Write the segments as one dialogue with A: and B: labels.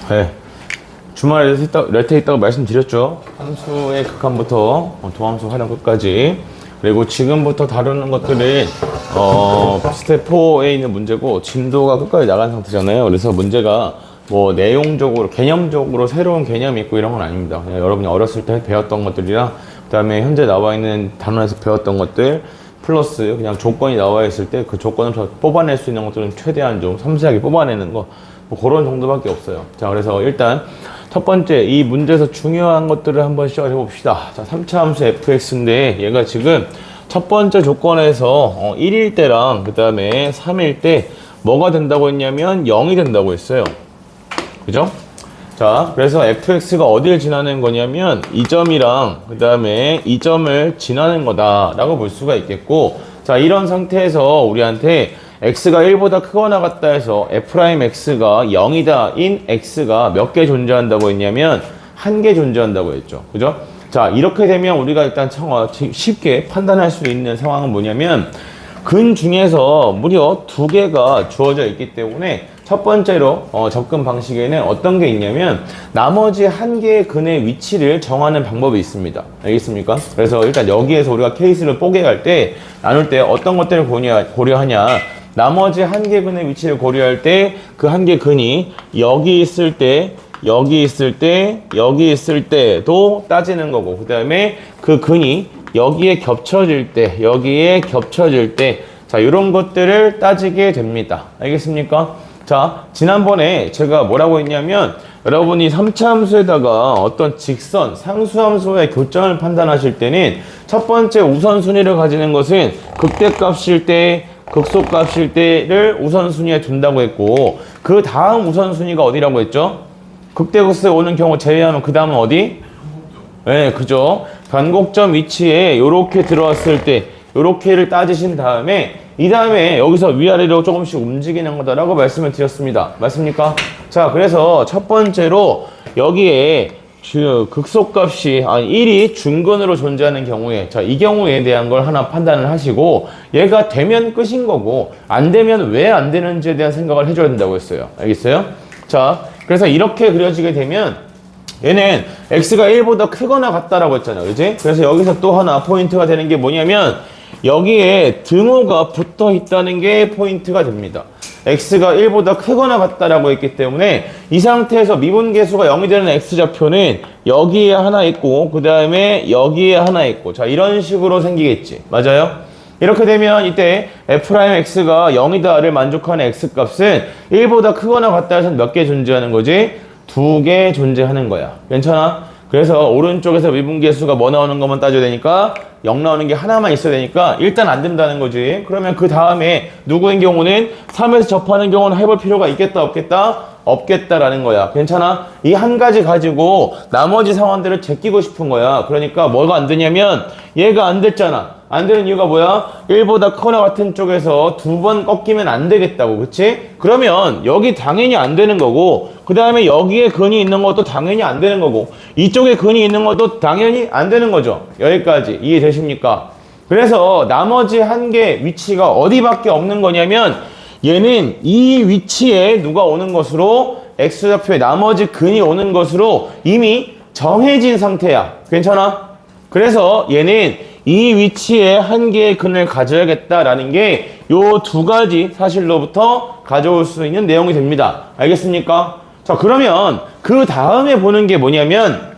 A: 네. 주말에 레트 있다고 말씀드렸죠. 함수의 극한부터 도함수 활용 끝까지. 그리고 지금부터 다루는 것들은 스텝 4에 있는 문제고 진도가 끝까지 나간 상태잖아요. 그래서 문제가 뭐 내용적으로 개념적으로 새로운 개념이 있고 이런 건 아닙니다. 그냥 여러분이 어렸을 때 배웠던 것들이랑 그 다음에 현재 나와 있는 단원에서 배웠던 것들 플러스 그냥 조건이 나와 있을 때 그 조건을 뽑아낼 수 있는 것들은 최대한 좀 섬세하게 뽑아내는 거 뭐 그런 정도밖에 없어요. 자, 그래서 일단 첫 번째 이 문제에서 중요한 것들을 한번 시작해 봅시다. 자, 3차 함수 fx인데 얘가 지금 첫 번째 조건에서 1일 때랑 그 다음에 3일 때 뭐가 된다고 했냐면 0이 된다고 했어요. 그죠? 자, 그래서 fx가 어딜 지나는 거냐면 이 점이랑 그 다음에 이 점을 지나는 거다라고 볼 수가 있겠고, 자, 이런 상태에서 우리한테 x가 1보다 크거나 같다 해서 f'x가 0이다 인 x가 몇 개 존재한다고 했냐면 1개 존재한다고 했죠. 그죠? 자, 이렇게 되면 우리가 일단 쉽게 판단할 수 있는 상황은 뭐냐면 근 중에서 무려 2개가 주어져 있기 때문에 첫 번째로 접근 방식에는 어떤 게 있냐면 나머지 1개의 근의 위치를 정하는 방법이 있습니다. 알겠습니까? 그래서 일단 여기에서 우리가 케이스를 뽀개갈 때 나눌 때 어떤 것들을 고려하냐, 나머지 1개 근의 위치를 고려할 때 그 1개 근이 여기 있을 때 여기 있을 때 여기 있을 때도 따지는 거고, 그 다음에 그 근이 여기에 겹쳐질 때 여기에 겹쳐질 때, 자, 이런 것들을 따지게 됩니다. 알겠습니까? 자, 지난번에 제가 뭐라고 했냐면 여러분이 3차 함수에다가 어떤 직선, 상수함수의 교점을 판단하실 때는 첫 번째 우선순위를 가지는 것은 극대값일 때, 극소값일 때를 우선순위에 둔다고 했고, 그 다음 우선순위가 어디라고 했죠? 극대극소에 오는 경우 제외하면 그 다음은 어디? 네, 그죠? 변곡점 위치에 요렇게 들어왔을 때 요렇게를 따지신 다음에 이 다음에 여기서 위아래로 조금씩 움직이는 거다라고 말씀을 드렸습니다. 맞습니까? 자, 그래서 첫 번째로 여기에 극소값이 1이 중근으로 존재하는 경우에, 자, 이 경우에 대한 걸 하나 판단을 하시고 얘가 되면 끝인 거고 안 되면 왜 안 되는지에 대한 생각을 해줘야 된다고 했어요. 알겠어요? 자, 그래서 이렇게 그려지게 되면 얘는 x가 1보다 크거나 같다라고 했잖아요. 그지? 그래서 여기서 또 하나 포인트가 되는 게 뭐냐면 여기에 등호가 붙어 있다는 게 포인트가 됩니다. x가 1보다 크거나 같다라고 했기 때문에 이 상태에서 미분계수가 0이 되는 x좌표는 여기에 하나 있고 그 다음에 여기에 하나 있고, 자, 이런 식으로 생기겠지. 맞아요? 이렇게 되면 이때 f'x가 0이다를 만족하는 x값은 1보다 크거나 같다 해서 몇 개 존재하는 거지? 2개 존재하는 거야. 괜찮아? 그래서 오른쪽에서 미분계수가 뭐 나오는 것만 따져야 되니까 0 나오는 게 하나만 있어야 되니까 일단 안 된다는 거지. 그러면 그 다음에 누구인 경우는 3에서 접하는 경우는 해볼 필요가 있겠다 없겠다? 없겠다라는 거야. 괜찮아? 이 한 가지 가지고 나머지 상황들을 제끼고 싶은 거야. 그러니까 뭐가 안 되냐면 얘가 안 됐잖아. 안 되는 이유가 뭐야? 1보다 크거나 같은 쪽에서 2번 꺾이면 안 되겠다고. 그치? 그러면 여기 당연히 안 되는 거고 그 다음에 여기에 근이 있는 것도 당연히 안 되는 거고 이쪽에 근이 있는 것도 당연히 안 되는 거죠. 여기까지 이해되십니까? 그래서 나머지 1개 위치가 어디밖에 없는 거냐면 얘는 이 위치에 누가 오는 것으로 x좌표에 나머지 근이 오는 것으로 이미 정해진 상태야. 괜찮아? 그래서 얘는 이 위치에 1개의 근을 가져야겠다라는 게 요 2가지 사실로부터 가져올 수 있는 내용이 됩니다. 알겠습니까? 자, 그러면 그 다음에 보는 게 뭐냐면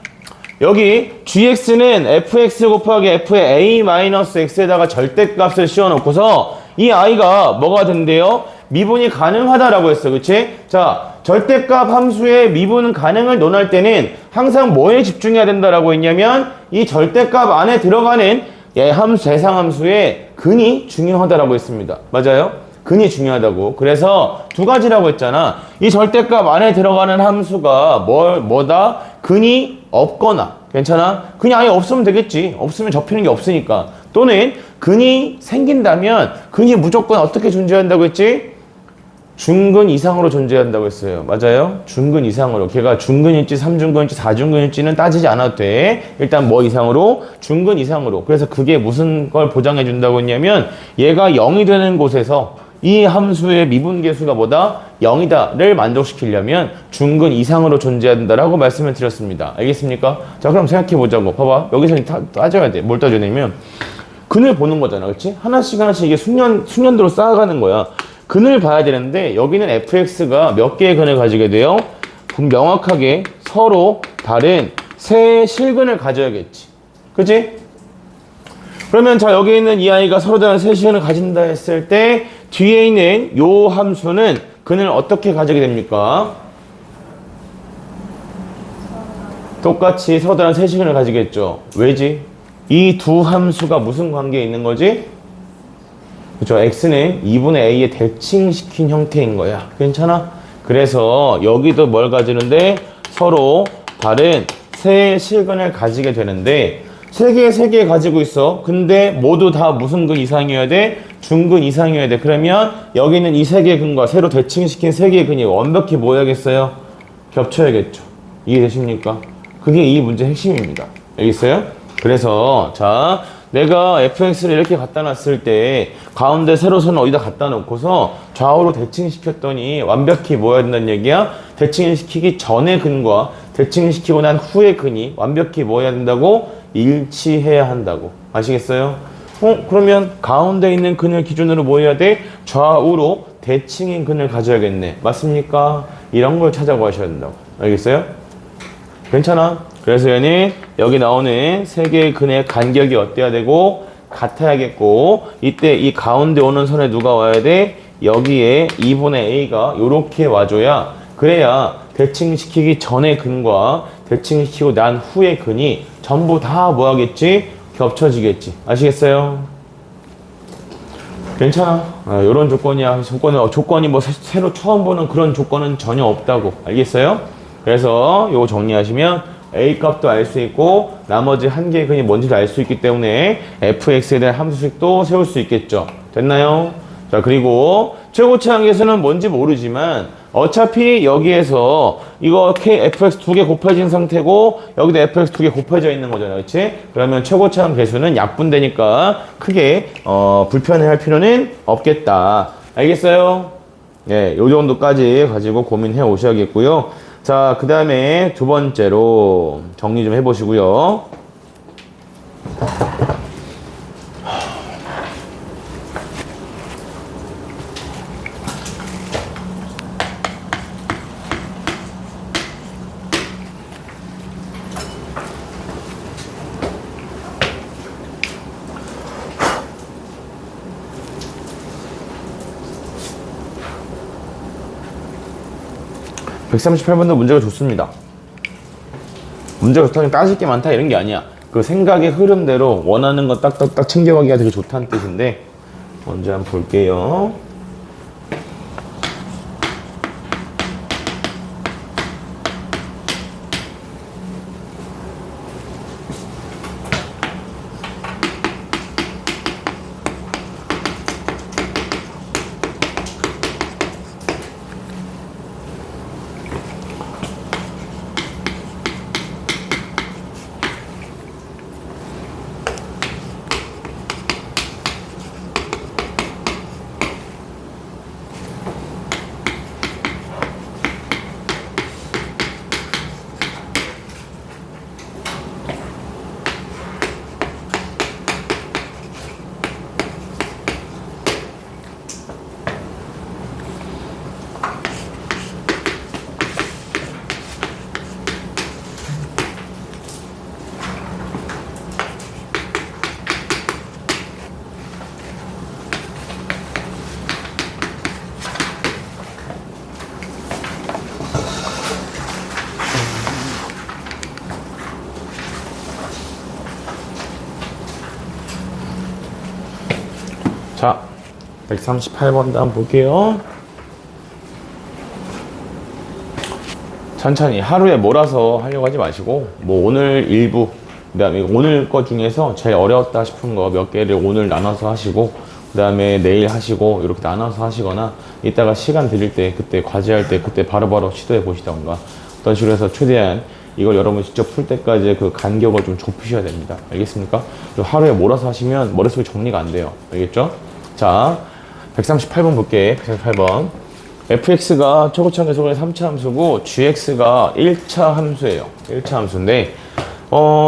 A: 여기 gx는 fx 곱하기 f의 a-x에다가 절대값을 씌워놓고서 이 i가 뭐가 된대요? 미분이 가능하다라고 했어. 그치? 자, 절대값 함수의 미분 가능을 논할 때는 항상 뭐에 집중해야 된다라고 했냐면 이 절대값 안에 들어가는 대상함수의 근이 중요하다라고 했습니다. 맞아요? 근이 중요하다고. 그래서 2가지라고 했잖아. 이 절대값 안에 들어가는 함수가 뭐다? 근이 없거나, 괜찮아? 근이 아예 없으면 되겠지. 없으면 접히는 게 없으니까. 또는 근이 생긴다면 근이 무조건 어떻게 존재한다고 했지? 중근 이상으로 존재한다고 했어요. 맞아요? 중근 이상으로. 걔가 중근일지 3중근일지 4중근일지는 따지지 않아도 돼. 일단 뭐 이상으로? 중근 이상으로. 그래서 그게 무슨 걸 보장해 준다고 했냐면 얘가 0이 되는 곳에서 이 함수의 미분계수가 뭐다? 0이다를 만족시키려면 중근 이상으로 존재해야 된다라고 말씀을 드렸습니다. 알겠습니까? 자, 그럼 생각해 보자고. 봐봐. 여기서 따져야 돼. 뭘 따져내면 근을 보는 거잖아. 그렇지? 하나씩 하나씩 이게 숙련도로 쌓아가는 거야. 근을 봐야 되는데 여기는 fx가 몇 개의 근을 가지게 돼요? 명확하게 서로 다른 세 실근을 가져야겠지. 그치? 그러면 자, 여기 있는 이 아이가 서로 다른 세 실근을 가진다 했을 때 뒤에 있는 요 함수는 근을 어떻게 가지게 됩니까? 똑같이 서로 다른 세 실근을 가지겠죠. 왜지? 이 두 함수가 무슨 관계에 있는 거지? 그렇죠. x는 2분의 a에 대칭시킨 형태인 거야. 괜찮아? 그래서 여기도 뭘 가지는데 서로 다른 세 실근을 가지게 되는데 세 개 가지고 있어. 근데 모두 다 무슨 근 이상이어야 돼? 중근 이상이어야 돼. 그러면 여기는 이 세 개의 근과 새로 대칭시킨 세 개의 근이 완벽히 뭐 해야겠어요? 겹쳐야겠죠. 이해되십니까? 그게 이 문제의 핵심입니다. 알겠어요? 그래서 자, 내가 fx를 이렇게 갖다 놨을 때 가운데 세로선을 어디다 갖다 놓고서 좌우로 대칭시켰더니 완벽히 뭐 해야 된다는 얘기야? 대칭시키기 전의 근과 대칭시키고 난 후의 근이 완벽히 뭐 해야 된다고? 일치해야 한다고. 아시겠어요? 그러면 가운데 있는 근을 기준으로 뭐 해야 돼? 좌우로 대칭인 근을 가져야겠네. 맞습니까? 이런 걸 찾아가셔야 된다고. 알겠어요? 괜찮아? 그래서 얘는 여기 나오는 세 개의 근의 간격이 어때야 되고 같아야겠고 이때 이 가운데 오는 선에 누가 와야 돼? 여기에 2분의 a가 요렇게 와줘야 그래야 대칭시키기 전의 근과 대칭시키고 난 후의 근이 전부 다 뭐 하겠지? 겹쳐지겠지. 아시겠어요? 괜찮아. 요런 조건이야. 조건이 뭐 새로 처음 보는 그런 조건은 전혀 없다고. 알겠어요? 그래서 요거 정리하시면 a 값도 알 수 있고 나머지 한 개의 근이 뭔지도 알 수 있기 때문에 fx에 대한 함수식도 세울 수 있겠죠. 됐나요? 자, 그리고 최고치 한계수는 뭔지 모르지만 어차피 여기에서 이거 fx 두 개 곱해진 상태고 여기도 fx 두 개 곱해져 있는 거잖아요. 그렇지? 그러면 최고치 한계수는 약분되니까 크게 불편해할 필요는 없겠다. 알겠어요? 예, 요 정도까지 가지고 고민해 오셔야겠고요. 자, 그 다음에 두 번째로 정리 좀 해보시고요. (138번도) 문제가 좋습니다. 문제가 좋다니 따질 게 많다 이런 게 아니야. 그 생각의 흐름대로 원하는 거 딱딱딱 챙겨가기가 되게 좋다는 뜻인데 먼저 한번 볼게요. 자, 138번도 한번 볼게요. 천천히 하루에 몰아서 하려고 하지 마시고 뭐 오늘 일부 그 다음에 오늘 거 중에서 제일 어려웠다 싶은 거 몇 개를 오늘 나눠서 하시고 그 다음에 내일 하시고 이렇게 나눠서 하시거나 이따가 시간 드릴 때 그때 과제할 때 그때 바로바로 시도해 보시던가 어떤 식으로 해서 최대한 이걸 여러분 직접 풀 때까지 그 간격을 좀 좁히셔야 됩니다. 알겠습니까? 하루에 몰아서 하시면 머릿속에 정리가 안 돼요. 알겠죠? 자, 138번 볼게. 138번. fx가 초고차 계속의 3차 함수고 gx가 1차 함수예요. 1차 함수인데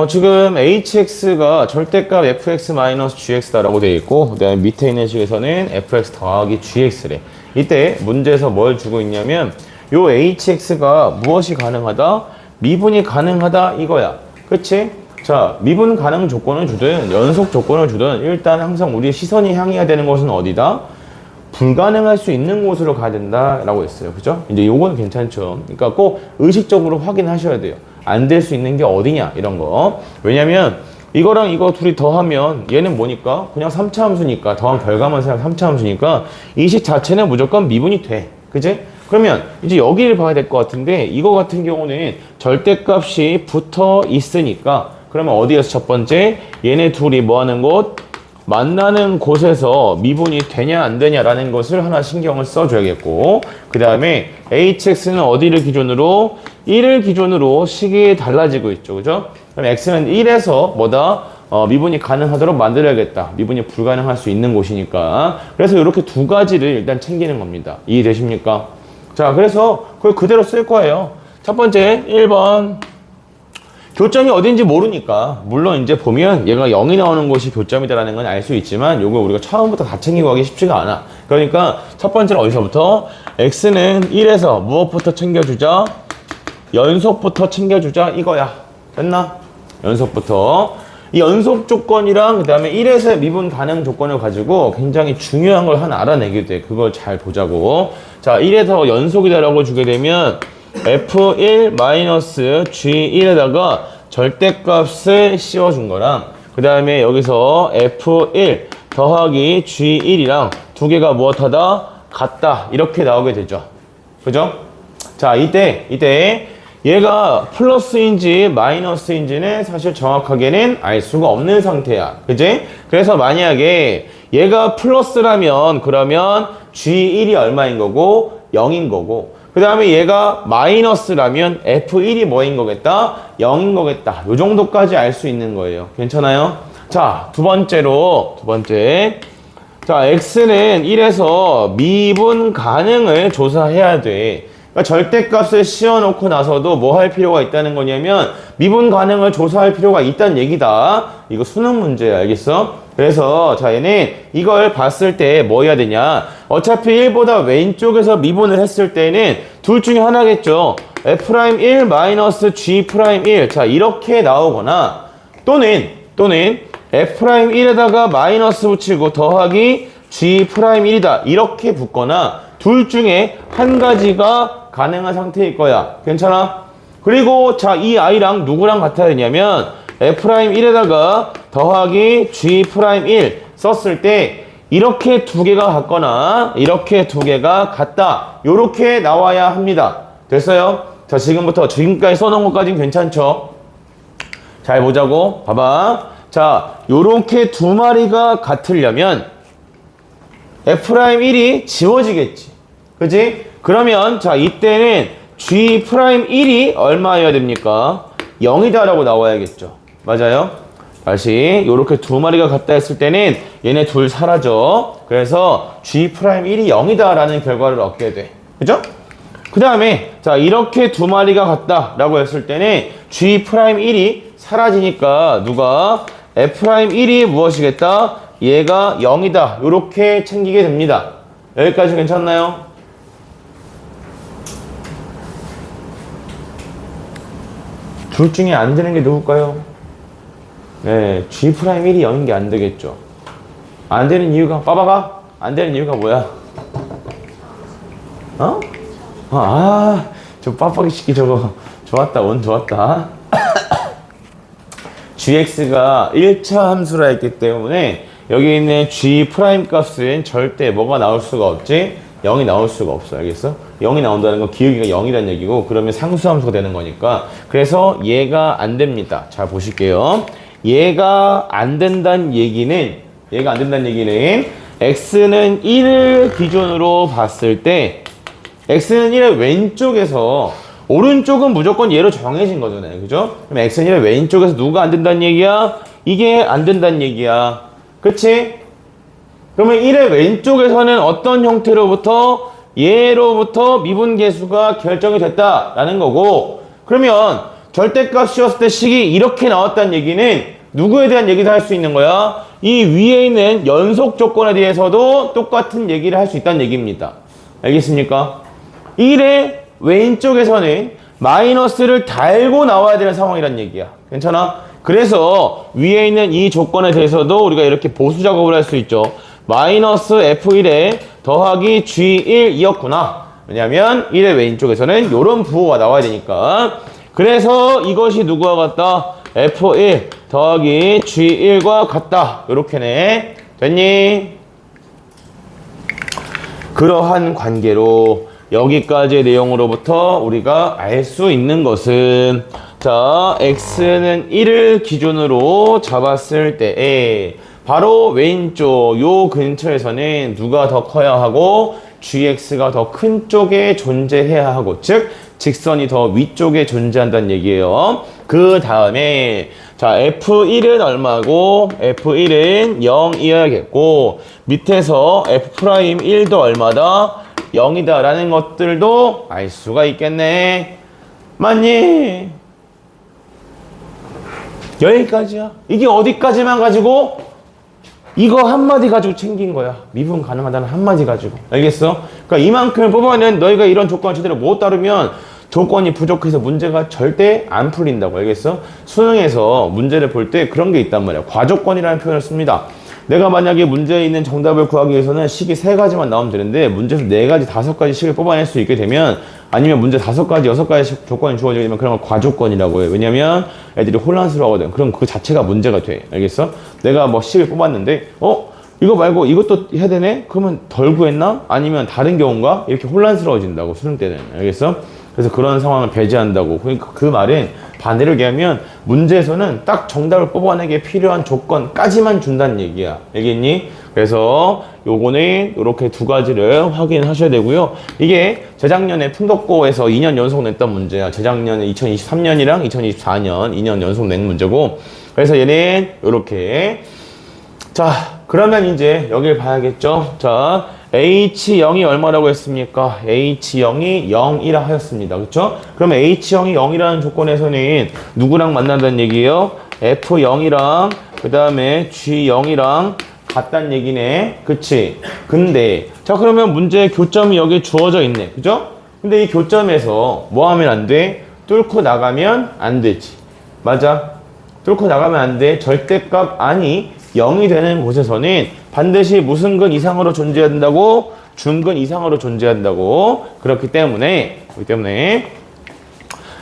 A: 지금 hx가 절대값 fx-gx다라고 되어 있고, 그 다음에 밑에 있는 식에서는 fx 더하기 gx래. 이때 문제에서 뭘 주고 있냐면 요 hx가 무엇이 가능하다? 미분이 가능하다 이거야. 그치? 자, 미분 가능 조건을 주든 연속 조건을 주든 일단 항상 우리 시선이 향해야 되는 곳은 어디다? 불가능할 수 있는 곳으로 가야 된다라고 했어요. 그죠? 이제 요거는 괜찮죠. 그러니까 꼭 의식적으로 확인하셔야 돼요. 안 될 수 있는 게 어디냐 이런 거. 왜냐면 이거랑 이거 둘이 더하면 얘는 뭐니까? 그냥 3차 함수니까, 더한 결과만 생각 3차 함수니까 이 식 자체는 무조건 미분이 돼. 그지? 그러면 이제 여기를 봐야 될 것 같은데, 이거 같은 경우는 절대값이 붙어 있으니까, 그러면 어디에서 첫 번째? 얘네 둘이 뭐 하는 곳? 만나는 곳에서 미분이 되냐 안 되냐라는 것을 하나 신경을 써줘야겠고, 그 다음에 hx는 어디를 기준으로? 1을 기준으로 식이 달라지고 있죠. 그죠? 그럼 x는 1에서 뭐다? 미분이 가능하도록 만들어야겠다. 미분이 불가능할 수 있는 곳이니까. 그래서 이렇게 두 가지를 일단 챙기는 겁니다. 이해되십니까? 자, 그래서 그걸 그대로 쓸 거예요. 첫 번째 1번. 교점이 어딘지 모르니까, 물론 이제 보면 얘가 0이 나오는 곳이 교점이다라는 건 알 수 있지만, 요거 우리가 처음부터 다 챙기고 하기 쉽지가 않아. 그러니까 첫 번째는 어디서부터? x는 1에서 무엇부터 챙겨주자? 연속부터 챙겨주자 이거야. 됐나? 연속부터. 이 연속 조건이랑 그 다음에 1에서 미분 가능 조건을 가지고 굉장히 중요한 걸 하나 알아내게 돼. 그걸 잘 보자고. 자, 1에서 연속이다라고 주게 되면 f1-g1에다가 절대값을 씌워준 거랑, 그 다음에 여기서 f1 더하기 g1이랑 두 개가 무엇하다? 같다. 이렇게 나오게 되죠. 그죠? 자, 이때 얘가 플러스인지 마이너스인지는 사실 정확하게는 알 수가 없는 상태야. 그지? 그래서 만약에 얘가 플러스라면 그러면 g1이 얼마인 거고? 0인 거고, 그 다음에 얘가 마이너스라면 f1이 뭐인 거겠다? 0인 거겠다. 요 정도까지 알 수 있는 거예요. 괜찮아요? 자, 두 번째. 자, x는 1에서 미분 가능을 조사해야 돼. 그러니까 절대값을 씌워놓고 나서도 뭐 할 필요가 있다는 거냐면 미분 가능을 조사할 필요가 있다는 얘기다. 이거 수능 문제야. 알겠어? 그래서 자, 얘는 이걸 봤을 때 뭐 해야 되냐? 어차피 1보다 왼쪽에서 미분을 했을 때는 둘 중에 하나겠죠. f'1 마이너스 g'1. 자, 이렇게 나오거나 또는 f'1에다가 마이너스 붙이고 더하기 g'1이다. 이렇게 붙거나 둘 중에 한 가지가 가능한 상태일 거야. 괜찮아? 그리고 자, 이 i랑 누구랑 같아야 되냐면 f'1에다가 더하기 g'1 썼을 때 이렇게 두 개가 같거나 이렇게 두 개가 같다. 요렇게 나와야 합니다. 됐어요? 자, 지금까지 써놓은 것까지는 괜찮죠? 잘 보자고. 봐봐. 자, 요렇게 두 마리가 같으려면 f'1이 지워지겠지. 그지? 그러면 자, 이때는 g'1이 얼마여야 됩니까? 0이다라고 나와야겠죠. 맞아요? 다시 요렇게 두 마리가 같다 했을 때는 얘네 둘 사라져. 그래서 g'1이 0이다라는 결과를 얻게 돼. 그죠? 그 다음에 자, 이렇게 두 마리가 같다라고 했을 때는 g'1이 사라지니까 누가? f'1이 무엇이겠다? 얘가 0이다. 요렇게 챙기게 됩니다. 여기까지 괜찮나요? 둘 중에 안 되는 게 누굴까요? 네, g'1이 0인 게 안 되겠죠. 안 되는 이유가, 빠바가? 안 되는 이유가 뭐야? 저 빡빡이 시키 저거. 좋았다, 운 좋았다. gx가 1차 함수라 했기 때문에 여기 있는 g' 값은 절대 뭐가 나올 수가 없지? 0이 나올 수가 없어. 알겠어? 0이 나온다는 건 기울기가 0이라는 얘기고, 그러면 상수함수가 되는 거니까. 그래서 얘가 안 됩니다. 자, 보실게요. 얘가 안 된다는 얘기는 x는 1을 기준으로 봤을 때 x는 1의 왼쪽에서, 오른쪽은 무조건 얘로 정해진 거잖아요. 그죠? 그럼 x는 1의 왼쪽에서 누가 안 된다는 얘기야? 이게 안 된다는 얘기야. 그치? 그러면 1의 왼쪽에서는 어떤 형태로부터 얘로부터 미분계수가 결정이 됐다라는 거고, 그러면 절대값 씌웠을 때 식이 이렇게 나왔다는 얘기는 누구에 대한 얘기도 할 수 있는 거야? 이 위에 있는 연속 조건에 대해서도 똑같은 얘기를 할 수 있다는 얘기입니다. 알겠습니까? 1의 왼쪽에서는 마이너스를 달고 나와야 되는 상황이란 얘기야. 괜찮아? 그래서 위에 있는 이 조건에 대해서도 우리가 이렇게 보수 작업을 할 수 있죠. 마이너스 F1에 더하기 G1이었구나. 왜냐면 1의 왼쪽에서는 이런 부호가 나와야 되니까. 그래서 이것이 누구와 같다? F1 더하기 G1과 같다. 요렇게네. 됐니? 그러한 관계로 여기까지의 내용으로부터 우리가 알 수 있는 것은, 자, x는 1을 기준으로 잡았을 때에 바로 왼쪽 요 근처에서는 누가 더 커야 하고 gx가 더 큰 쪽에 존재해야 하고, 즉 직선이 더 위쪽에 존재한다는 얘기예요. 그 다음에 자, f1은 얼마고 f1은 0이어야겠고, 밑에서 f'1도 얼마다? 0이다 라는 것들도 알 수가 있겠네. 맞니? 여기까지야. 이게 어디까지만 가지고? 이거 한마디 가지고 챙긴 거야. 미분 가능하다는 한마디 가지고. 알겠어? 그러니까 이만큼을 뽑아낸 너희가 이런 조건을 제대로 못 따르면 조건이 부족해서 문제가 절대 안 풀린다고. 알겠어? 수능에서 문제를 볼 때 그런 게 있단 말이야. 과조건이라는 표현을 씁니다. 내가 만약에 문제에 있는 정답을 구하기 위해서는 식이 3가지만 나오면 되는데 문제에서 4가지, 5가지 식을 뽑아낼 수 있게 되면, 아니면 문제 5가지, 6가지 조건이 주어지게 되면 그런 걸 과조건이라고 해요. 왜냐면 애들이 혼란스러워하거든. 그럼 그 자체가 문제가 돼. 알겠어? 내가 뭐 식을 뽑았는데 이거 말고 이것도 해야 되네? 그러면 덜 구했나? 아니면 다른 경우인가? 이렇게 혼란스러워진다고, 수능 때는. 알겠어? 그래서 그런 상황을 배제한다고. 그러니까 그 말은 반대로 얘기하면 문제에서는 딱 정답을 뽑아내기에 필요한 조건까지만 준다는 얘기야. 알겠니? 그래서 요거는 이렇게 2가지를 확인하셔야 되고요. 이게 재작년에 풍덕고에서 2년 연속 냈던 문제야. 재작년에 2023년이랑 2024년 2년 연속 낸 문제고, 그래서 얘는 이렇게. 자, 그러면 이제 여길 봐야겠죠. 자, H0이 얼마라고 했습니까? H0이 0이라 하였습니다. 그쵸? 그러면 H0이 0이라는 조건에서는 누구랑 만난다는 얘기예요? F0이랑 그 다음에 G0이랑 같다는 얘기네. 그치? 근데 자, 그러면 문제의 교점이 여기 주어져 있네. 그죠? 근데 이 교점에서 뭐 하면 안 돼? 뚫고 나가면 안 되지. 맞아? 뚫고 나가면 안 돼. 절대값 아니 0이 되는 곳에서는 반드시 무슨 근 이상으로 존재한다고? 중근 이상으로 존재한다고. 그렇기 때문에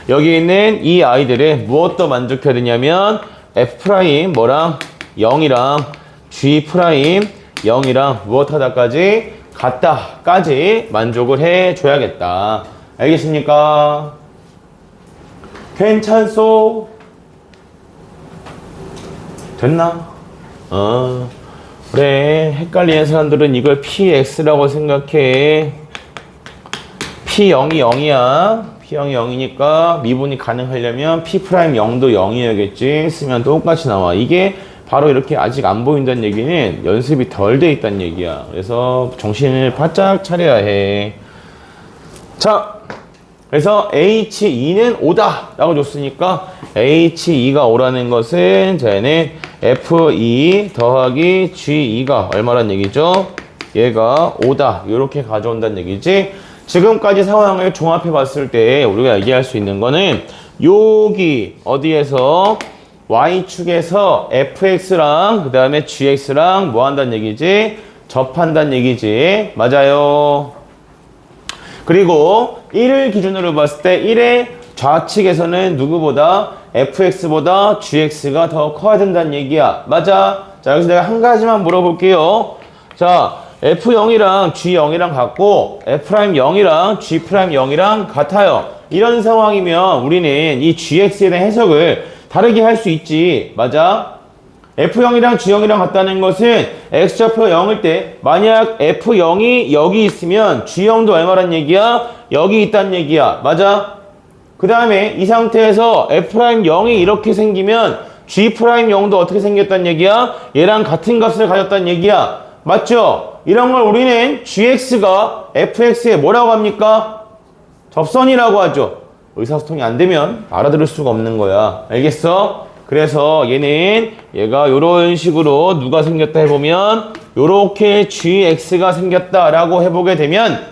A: 여기 있는 이 아이들을 무엇도 만족해야 되냐면 F' 뭐랑 0이랑 G' 0이랑 무엇 하다까지 같다까지 만족을 해줘야겠다. 알겠습니까? 괜찮소? 됐나? 그래. 헷갈리는 사람들은 이걸 PX라고 생각해. P0이 0이야. P0이 0이니까 미분이 가능하려면 P'0도 0이어야겠지. 쓰면 똑같이 나와. 이게 바로 이렇게 아직 안 보인다는 얘기는 연습이 덜 돼 있다는 얘기야. 그래서 정신을 바짝 차려야 해. 자, 그래서 H2는 5다 라고 줬으니까 H2가 5라는 것은 쟤는 F2 더하기 G2가 얼마란 얘기죠? 얘가 5다 이렇게 가져온다는 얘기지. 지금까지 상황을 종합해 봤을 때 우리가 얘기할 수 있는 거는 여기 어디에서 Y축에서 fx랑 그 다음에 gx랑 뭐 한다는 얘기지? 접한다는 얘기지. 맞아요. 그리고 1을 기준으로 봤을 때 1의 좌측에서는 누구보다 fx보다 gx가 더 커야 된다는 얘기야. 맞아. 자, 여기서 내가 한 가지만 물어볼게요. 자, f0이랑 g0이랑 같고 f'0이랑 g'0이랑 같아요. 이런 상황이면 우리는 이 gx에 대한 해석을 다르게 할 수 있지. 맞아. F0이랑 G0이랑 같다는 것은 X좌표 0일 때 만약 F0이 여기 있으면 G0도 얼마란 얘기야? 여기 있다는 얘기야. 맞아? 그 다음에 이 상태에서 F'0이 이렇게 생기면 G'0도 어떻게 생겼다는 얘기야? 얘랑 같은 값을 가졌다는 얘기야. 맞죠? 이런 걸 우리는 gx가 fx에 뭐라고 합니까? 접선이라고 하죠. 의사소통이 안 되면 알아들을 수가 없는 거야. 알겠어? 그래서 얘가 이런 식으로 누가 생겼다 해보면 요렇게 gx가 생겼다라고 해보게 되면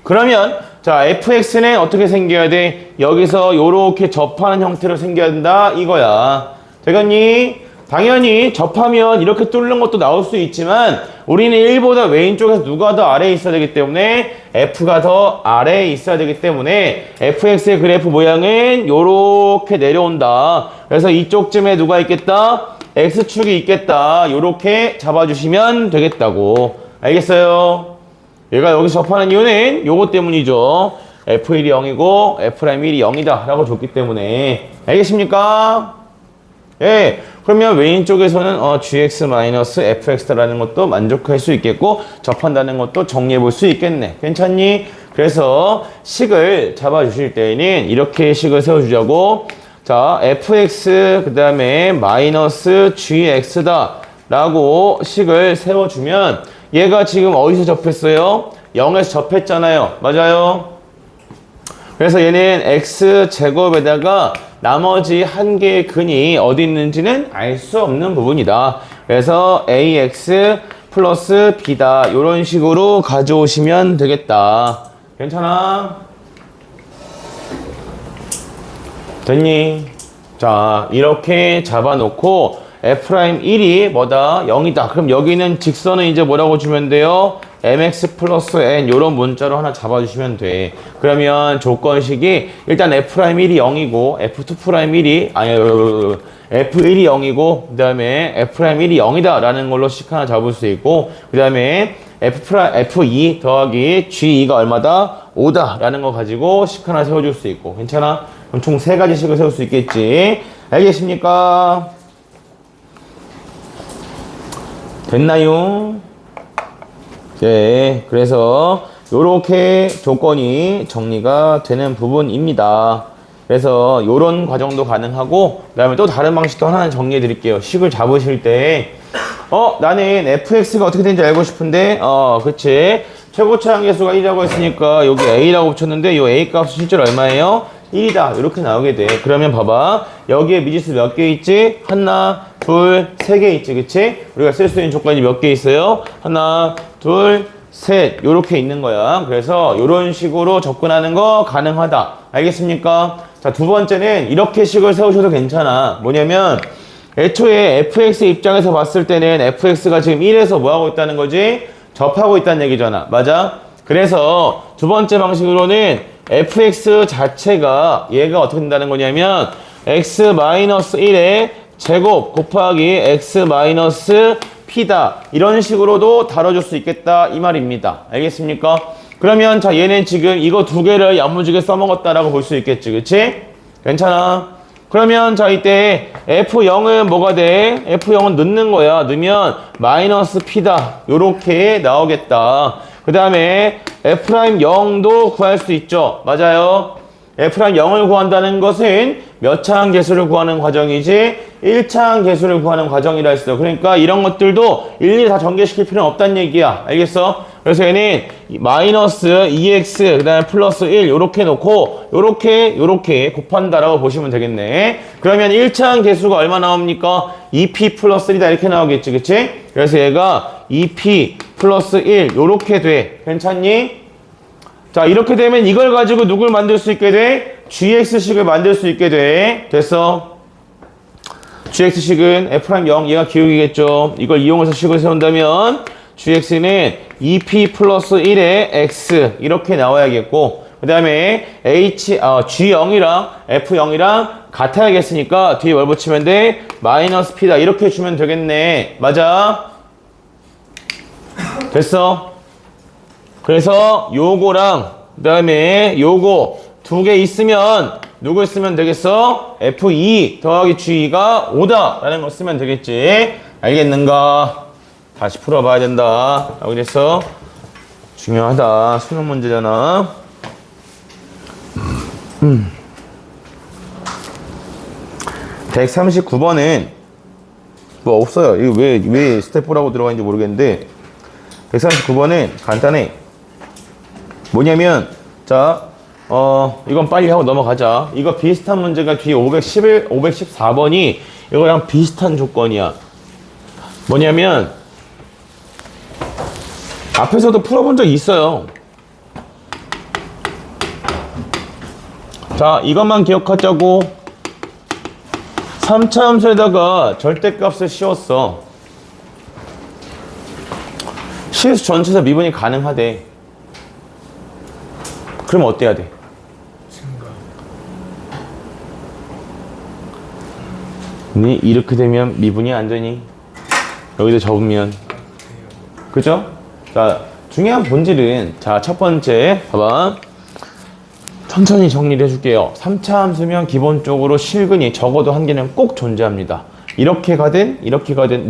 A: 그러면 자 fx는 어떻게 생겨야 돼? 여기서 요렇게 접하는 형태로 생겨야 된다 이거야. 되겠니? 당연히 접하면 이렇게 뚫는 것도 나올 수 있지만 우리는 1보다 왼쪽에서 누가 더 아래에 있어야 되기 때문에 f가 더 아래에 있어야 되기 때문에 fx의 그래프 모양은 요렇게 내려온다. 그래서 이쪽쯤에 누가 있겠다? x축이 있겠다. 요렇게 잡아주시면 되겠다고. 알겠어요? 얘가 여기서 접하는 이유는 요거 때문이죠. f1이 0이고 f'1이 0이다 라고 줬기 때문에. 알겠습니까? 예, 그러면 왼쪽에서는 gx-fx라는 것도 만족할 수 있겠고 접한다는 것도 정리해 볼 수 있겠네. 괜찮니? 그래서 식을 잡아 주실 때에는 이렇게 식을 세워 주자고. 자, fx 그 다음에 마이너스 gx다 라고 식을 세워 주면 얘가 지금 어디서 접했어요? 0에서 접했잖아요. 맞아요? 그래서 얘는 x제곱에다가 나머지 한 개의 근이 어디 있는지는 알 수 없는 부분이다. 그래서 ax 플러스 b다. 이런 식으로 가져오시면 되겠다. 괜찮아? 됐니? 자, 이렇게 잡아놓고 f'1이 뭐다? 0이다. 그럼 여기는 직선은 이제 뭐라고 주면 돼요? mx 플러스 n 요런 문자로 하나 잡아주시면 돼. 그러면 조건식이 일단 f'1이 0이고 f2'1이 f1이 0이고 그 다음에 f'1이 0이다 라는 걸로 식 하나 잡을 수 있고 그 다음에 f2 더하기 g2가 얼마다? 5다 라는 거 가지고 식 하나 세워줄 수 있고. 괜찮아? 그럼 총 3가지 식을 세울 수 있겠지. 알겠습니까? 됐나요? 네, 그래서 요렇게 조건이 정리가 되는 부분입니다. 그래서 요런 과정도 가능하고 그 다음에 또 다른 방식도 하나 정리해 드릴게요. 식을 잡으실 때 나는 fx가 어떻게 되는지 알고 싶은데 그치 최고차 함계수가 1이라고 했으니까 여기 a라고 붙였는데 요 a 값은 실제로 얼마예요? 1이다 이렇게 나오게 돼. 그러면 봐봐 여기에 미지수 몇 개 있지? 하나 둘, 세 개 있지, 그치? 우리가 쓸 수 있는 조건이 몇 개 있어요? 하나, 둘, 셋, 요렇게 있는 거야. 그래서 요런 식으로 접근하는 거 가능하다. 알겠습니까? 자, 두 번째는 이렇게 식을 세우셔도 괜찮아. 뭐냐면, 애초에 fx 입장에서 봤을 때는 fx가 지금 1에서 뭐 하고 있다는 거지? 접하고 있다는 얘기잖아. 맞아? 그래서 두 번째 방식으로는 fx 자체가 얘가 어떻게 된다는 거냐면, x-1에 제곱 곱하기 x-p다 이런 식으로도 다뤄줄 수 있겠다 이 말입니다. 알겠습니까? 그러면 자 얘는 지금 이거 두 개를 야무지게 써먹었다라고 볼 수 있겠지. 그치? 괜찮아? 그러면 자 이때 f0은 뭐가 돼? f0은 넣는 거야. 넣으면 마이너스 p다 요렇게 나오겠다. 그 다음에 f'0도 구할 수 있죠. 맞아요? f'0을 구한다는 것은 몇 차항 계수를 구하는 과정이지 1차항 계수를 구하는 과정이라 했어. 그러니까 이런 것들도 일일이 다 전개시킬 필요는 없다는 얘기야. 알겠어? 그래서 얘는 마이너스 2x 그 다음에 플러스 1 요렇게 놓고 요렇게 곱한다라고 보시면 되겠네. 그러면 1차항 계수가 얼마 나옵니까? 2p 플러스 1이다 이렇게 나오겠지. 그치? 그래서 얘가 2p 플러스 1 요렇게 돼. 괜찮니? 자 이렇게 되면 이걸 가지고 누굴 만들 수 있게 돼? gx식을 만들 수 있게 돼. 됐어? gx식은 f'0 얘가 기울기겠죠. 이걸 이용해서 식을 세운다면 gx는 2p 플러스 1의 x 이렇게 나와야겠고 그 다음에 g0이랑 f0이랑 같아야겠으니까 뒤에 뭘 붙이면 돼? 마이너스 p다 이렇게 주면 되겠네. 맞아? 됐어? 그래서 요거랑 그 다음에 요거 두 개 있으면 누구 쓰면 되겠어? F2 더하기 G2가 5다 라는 거 쓰면 되겠지. 알겠는가? 다시 풀어봐야 된다 라고 그랬어. 중요하다. 수능 문제잖아. 139번은 뭐 없어요. 이거 왜 스텝 4라고 들어가 있는지 모르겠는데 139번은 간단해. 뭐냐면, 자, 이건 빨리 하고 넘어가자. 이거 비슷한 문제가 뒤에 511, 514번이 이거랑 비슷한 조건이야. 뭐냐면, 앞에서도 풀어본 적 있어요. 자, 이것만 기억하자고. 3차 함수에다가 절대값을 씌웠어. 실수 전체에서 미분이 가능하대. 그럼 어때야 돼? 네, 이렇게 되면 미분이 안 되니? 여기도 접으면. 그죠? 자, 중요한 본질은, 자, 첫 번째, 봐봐. 천천히 정리를 해줄게요. 3차 함수면 기본적으로 실근이 적어도 한 개는 꼭 존재합니다. 이렇게 가든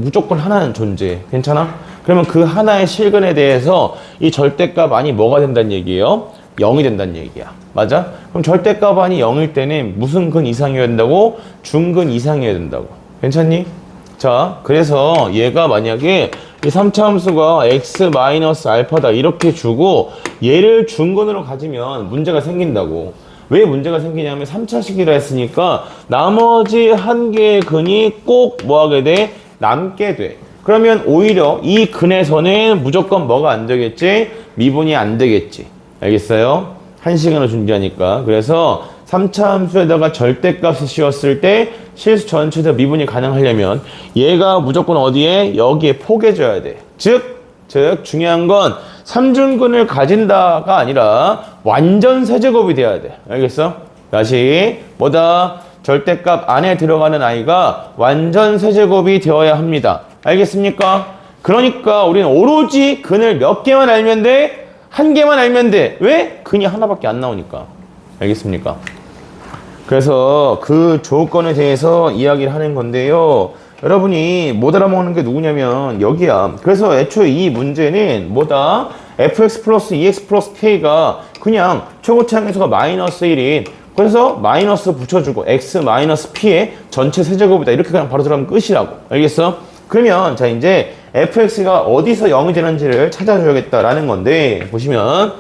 A: 무조건 하나는 존재해. 괜찮아? 그러면 그 하나의 실근에 대해서 이 절대값 안이 뭐가 된다는 얘기예요? 0이 된다는 얘기야. 맞아? 그럼 절대값 안이 0일 때는 무슨 근 이상이어야 된다고? 중근 이상이어야 된다고. 괜찮니? 자, 그래서 얘가 만약에 이 3차 함수가 x-알파다 이렇게 주고 얘를 중근으로 가지면 문제가 생긴다고. 왜 문제가 생기냐면 3차식이라 했으니까 나머지 한 개의 근이 꼭 뭐하게 돼? 남게 돼. 그러면 오히려 이 근에서는 무조건 뭐가 안 되겠지? 미분이 안 되겠지. 알겠어요? 한 시간을 준비하니까. 그래서 3차 함수에다가 절대값을 씌웠을 때 실수 전체에서 미분이 가능하려면 얘가 무조건 어디에? 여기에 포개져야 돼. 즉 중요한 건 3중근을 가진다가 아니라 완전 세제곱이 돼야 돼. 알겠어? 다시 뭐다? 절대값 안에 들어가는 아이가 완전 세제곱이 되어야 합니다. 알겠습니까? 그러니까 우리는 오로지 근을 몇 개만 알면 돼? 한 개만 알면 돼. 왜? 근이 하나밖에 안 나오니까. 알겠습니까? 그래서 그 조건에 대해서 이야기를 하는 건데요. 여러분이 못 알아먹는 게 누구냐면 여기야. 그래서 애초에 이 문제는 뭐다? fx 플러스 2x 플러스 k가 그냥 최고차항에서가 마이너스 1인 그래서 마이너스 붙여주고 x 마이너스 p의 전체 세제곱이다. 이렇게 그냥 바로 들어가면 끝이라고. 알겠어? 그러면 자 이제 fx가 어디서 0이 되는지를 찾아줘야겠다라는 건데 보시면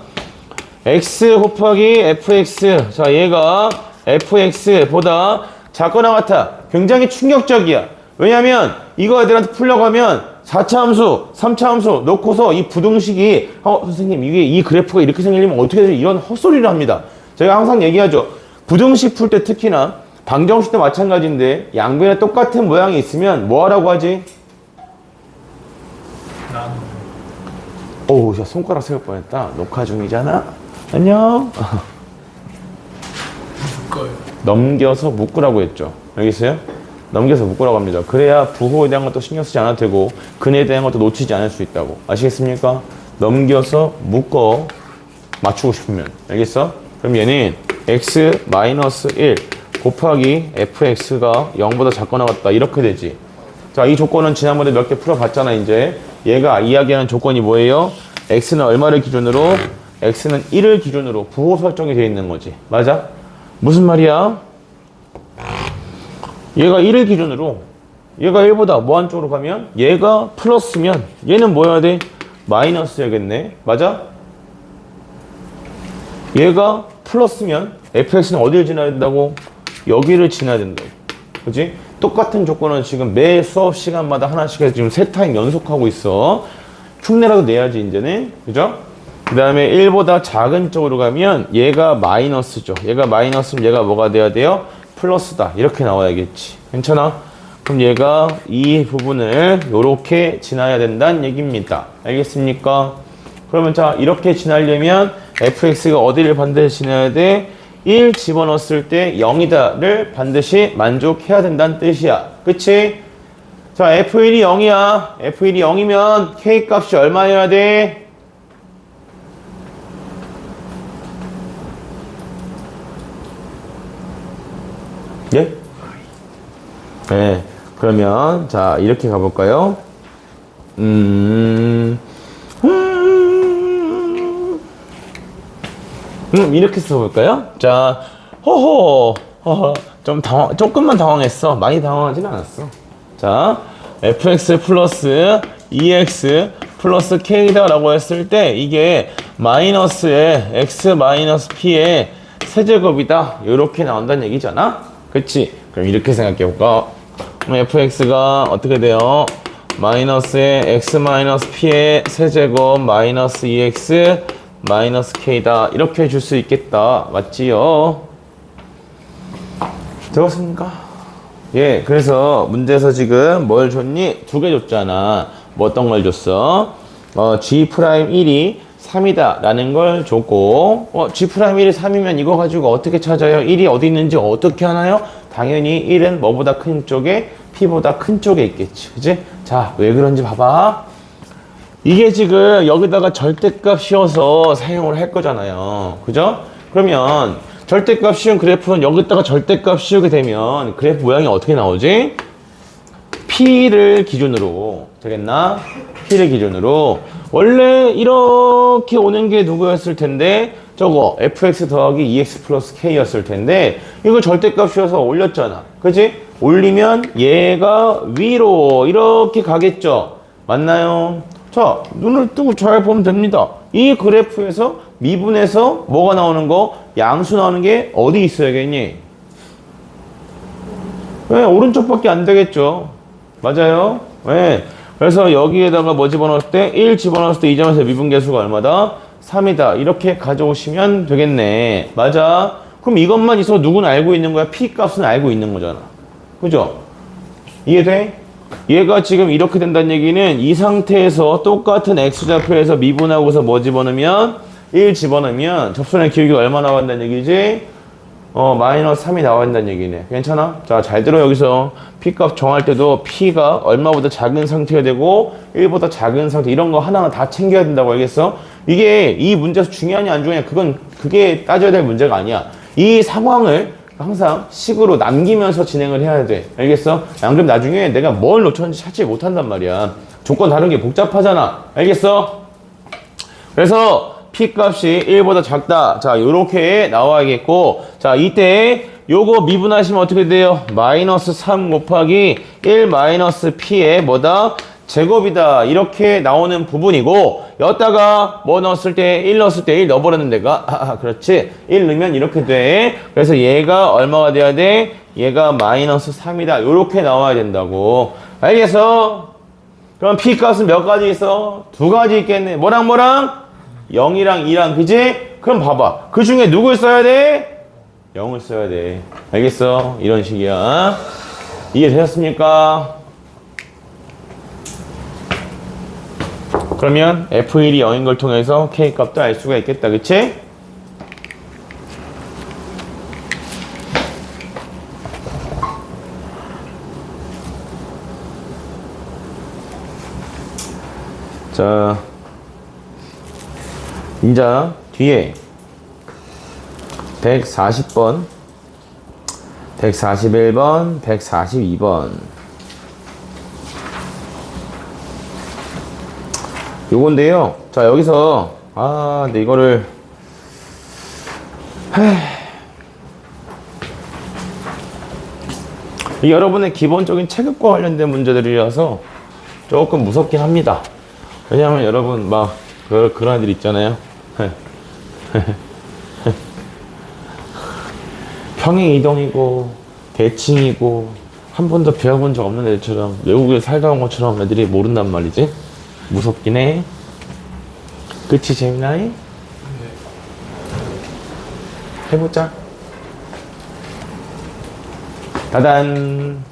A: x 곱하기 fx 자 얘가 fx보다 작거나 같아. 굉장히 충격적이야. 왜냐면 이거 애들한테 풀려가면 4차 함수, 3차 함수 놓고서 이 부등식이 선생님 이게 이 그래프가 이렇게 생기려면 어떻게 되지? 이런 헛소리를 합니다. 제가 항상 얘기하죠. 부등식 풀 때 특히나 방정식도 마찬가지인데 양변에 똑같은 모양이 있으면 뭐 하라고 하지? 오우, 야, 손가락 세울 뻔했다. 녹화 중이잖아. 안녕. 넘겨서 묶으라고 했죠. 알겠어요? 넘겨서 묶으라고 합니다. 그래야 부호에 대한 것도 신경 쓰지 않아도 되고 근에 대한 것도 놓치지 않을 수 있다고. 아시겠습니까? 넘겨서 묶어 맞추고 싶으면. 알겠어? 그럼 얘는 x-1 곱하기 fx가 0보다 작거나 같다. 이렇게 되지. 자, 이 조건은 지난번에 몇 개 풀어봤잖아. 이제 얘가 이야기하는 조건이 뭐예요? x는 얼마를 기준으로? x는 1을 기준으로 부호 설정이 되어 있는 거지. 맞아? 무슨 말이야? 얘가 1을 기준으로 얘가 1보다 뭐 한쪽으로 가면 얘가 플러스면 얘는 뭐여야 돼? 마이너스야겠네. 맞아? 얘가 플러스면 fx는 어디를 지나야 된다고? 여기를 지나야 된다고. 그치? 똑같은 조건은 지금 매 수업 시간마다 하나씩 해서 지금 3타임 연속하고 있어. 흉내라도 내야지 이제는. 그죠? 그 다음에 1보다 작은 쪽으로 가면 얘가 마이너스죠. 얘가 마이너스면 얘가 뭐가 돼야 돼요? 플러스다. 이렇게 나와야겠지. 괜찮아? 그럼 얘가 이 부분을 이렇게 지나야 된다는 얘기입니다. 알겠습니까? 그러면 자 이렇게 지나려면 fx가 어디를 반드시 지나야 돼? 1 집어넣었을 때 0이다를 반드시 만족해야 된다는 뜻이야. 그치? 자 f1이 0이야. f1이 0이면 k 값이 얼마여야 돼? 예? 네. 그러면 자 이렇게 가볼까요? 이렇게 써볼까요? 자, 좀 조금만 당황했어. 많이 당황하진 않았어. 자, fx 플러스 2x 플러스 K다 라고 했을 때 이게 마이너스에 X 마이너스 P의 세제곱이다. 이렇게 나온다는 얘기잖아. 그치? 그럼 이렇게 생각해 볼까? fx가 어떻게 돼요? 마이너스에 x 마이너스 p의 세제곱 마이너스 2x 마이너스 k다. 이렇게 줄 수 있겠다. 맞지요? 되었습니까? 예, 그래서 문제에서 지금 뭘 줬니? 두 개 줬잖아. 뭐 어떤 걸 줬어? G'1이 3이다 라는 걸 줬고, G'1이 3이면 이거 가지고 어떻게 찾아요? 1이 어디 있는지 어떻게 하나요? 당연히 1은 뭐보다 큰 쪽에, P보다 큰 쪽에 있겠지. 그치? 자, 왜 그런지 봐봐. 이게 지금 여기다가 절대값 씌워서 사용을 할 거잖아요. 그죠? 그러면 절대값 씌운 그래프는 여기다가 절대값 씌우게 되면 그래프 모양이 어떻게 나오지? P를 기준으로, 되겠나? P를 기준으로. 원래 이렇게 오는 게 누구였을 텐데, 저거 fx 더하기 2x 플러스 k였을 텐데, 이거 절대값 씌워서 올렸잖아. 그치? 올리면 얘가 위로 이렇게 가겠죠? 맞나요? 자, 눈을 뜨고 잘 보면 됩니다. 이 그래프에서 미분에서 뭐가 나오는 거? 양수 나오는 게 어디 있어야겠니? 왜? 오른쪽밖에 안 되겠죠? 맞아요? 왜? 그래서 여기에다가 뭐 집어넣을 때? 1 집어넣을 때 이 점에서 미분계수가 얼마다? 3이다. 이렇게 가져오시면 되겠네. 맞아. 그럼 이것만 있어도 누구는 알고 있는 거야? P 값은 알고 있는 거잖아. 그죠? 이해돼? 얘가 지금 이렇게 된다는 얘기는 이 상태에서 똑같은 X좌표에서 미분하고서 뭐 집어넣으면? 1 집어넣으면 접선의 기울기가 얼마 나간다는 얘기지? 마이너스 3이 나와야 된다는 얘기네. 괜찮아? 자, 잘 들어. 여기서 P값 정할 때도 P가 얼마보다 작은 상태가 되고 1보다 작은 상태, 이런 거 하나하나 다 챙겨야 된다고. 알겠어? 이게 이 문제에서 중요하냐 안 중요하냐, 그게 따져야 될 문제가 아니야. 이 상황을 항상 식으로 남기면서 진행을 해야 돼. 알겠어? 안 그러면 나중에 내가 뭘 놓쳤는지 찾지 못한단 말이야. 조건 다른 게 복잡하잖아. 알겠어? 그래서 P값이 1보다 작다. 자, 요렇게 나와야겠고, 자, 이때 요거 미분하시면 어떻게 돼요? 마이너스 3 곱하기 1 마이너스 P의 뭐다? 제곱이다. 이렇게 나오는 부분이고, 여기다가 뭐 넣었을 때, 1 넣었을 때 1 넣어버렸는 데가, 그렇지. 1 넣으면 이렇게 돼. 그래서 얘가 얼마가 돼야 돼? 얘가 마이너스 3이다. 요렇게 나와야 된다고. 알겠어? 그럼 P값은 몇 가지 있어? 두 가지 있겠네. 뭐랑? 0이랑 2랑, 그지? 그럼 봐봐. 그 중에 누굴 써야 돼? 0을 써야 돼. 알겠어? 이런 식이야. 이해되셨습니까? 그러면 F1이 0인 걸 통해서 K값도 알 수가 있겠다. 그치? 자, 이제 뒤에 140번, 141번, 142번 요건데요. 자, 여기서 근데 이거를 이 여러분의 기본적인 체급과 관련된 문제들이라서 조금 무섭긴 합니다. 왜냐하면 여러분 막 그런 애들 있잖아요. 평행 이동이고 대칭이고 한 번도 배워본 적 없는 애들처럼, 외국에 살다 온 것처럼 애들이 모른단 말이지. 무섭긴 해. 그치, 재미나이? 네. 해보자. 따단.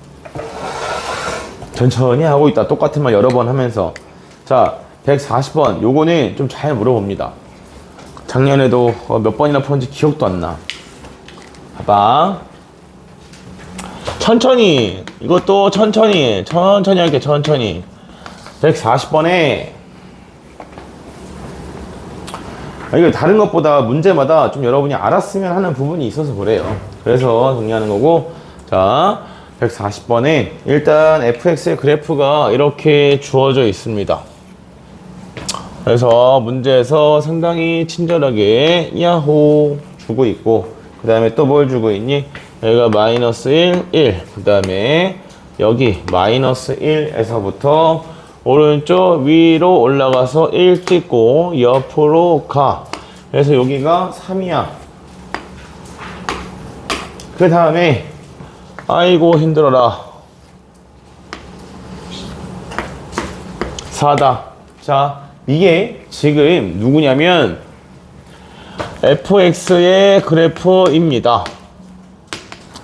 A: 천천히 하고 있다. 똑같은 말 여러 번 하면서. 자, 140번. 요거는 좀 잘 물어봅니다. 작년에도 몇 번이나 풀었는지 기억도 안 나. 봐봐. 천천히. 이것도 천천히 할게. 천천히. 140번에 이거 다른 것보다 문제마다 좀 여러분이 알았으면 하는 부분이 있어서 그래요. 그래서 정리하는 거고, 자, 140번에 일단 fx의 그래프가 이렇게 주어져 있습니다. 그래서 문제에서 상당히 친절하게 야호 주고 있고, 그 다음에 또 뭘 주고 있니? 여기가 마이너스 1, 1. 그 다음에 여기 마이너스 1에서부터 오른쪽 위로 올라가서 1 찍고 옆으로 가. 그래서 여기가 3이야. 그 다음에 아이고 힘들어라. 4다. 자, 이게 지금 누구냐면 fx의 그래프입니다.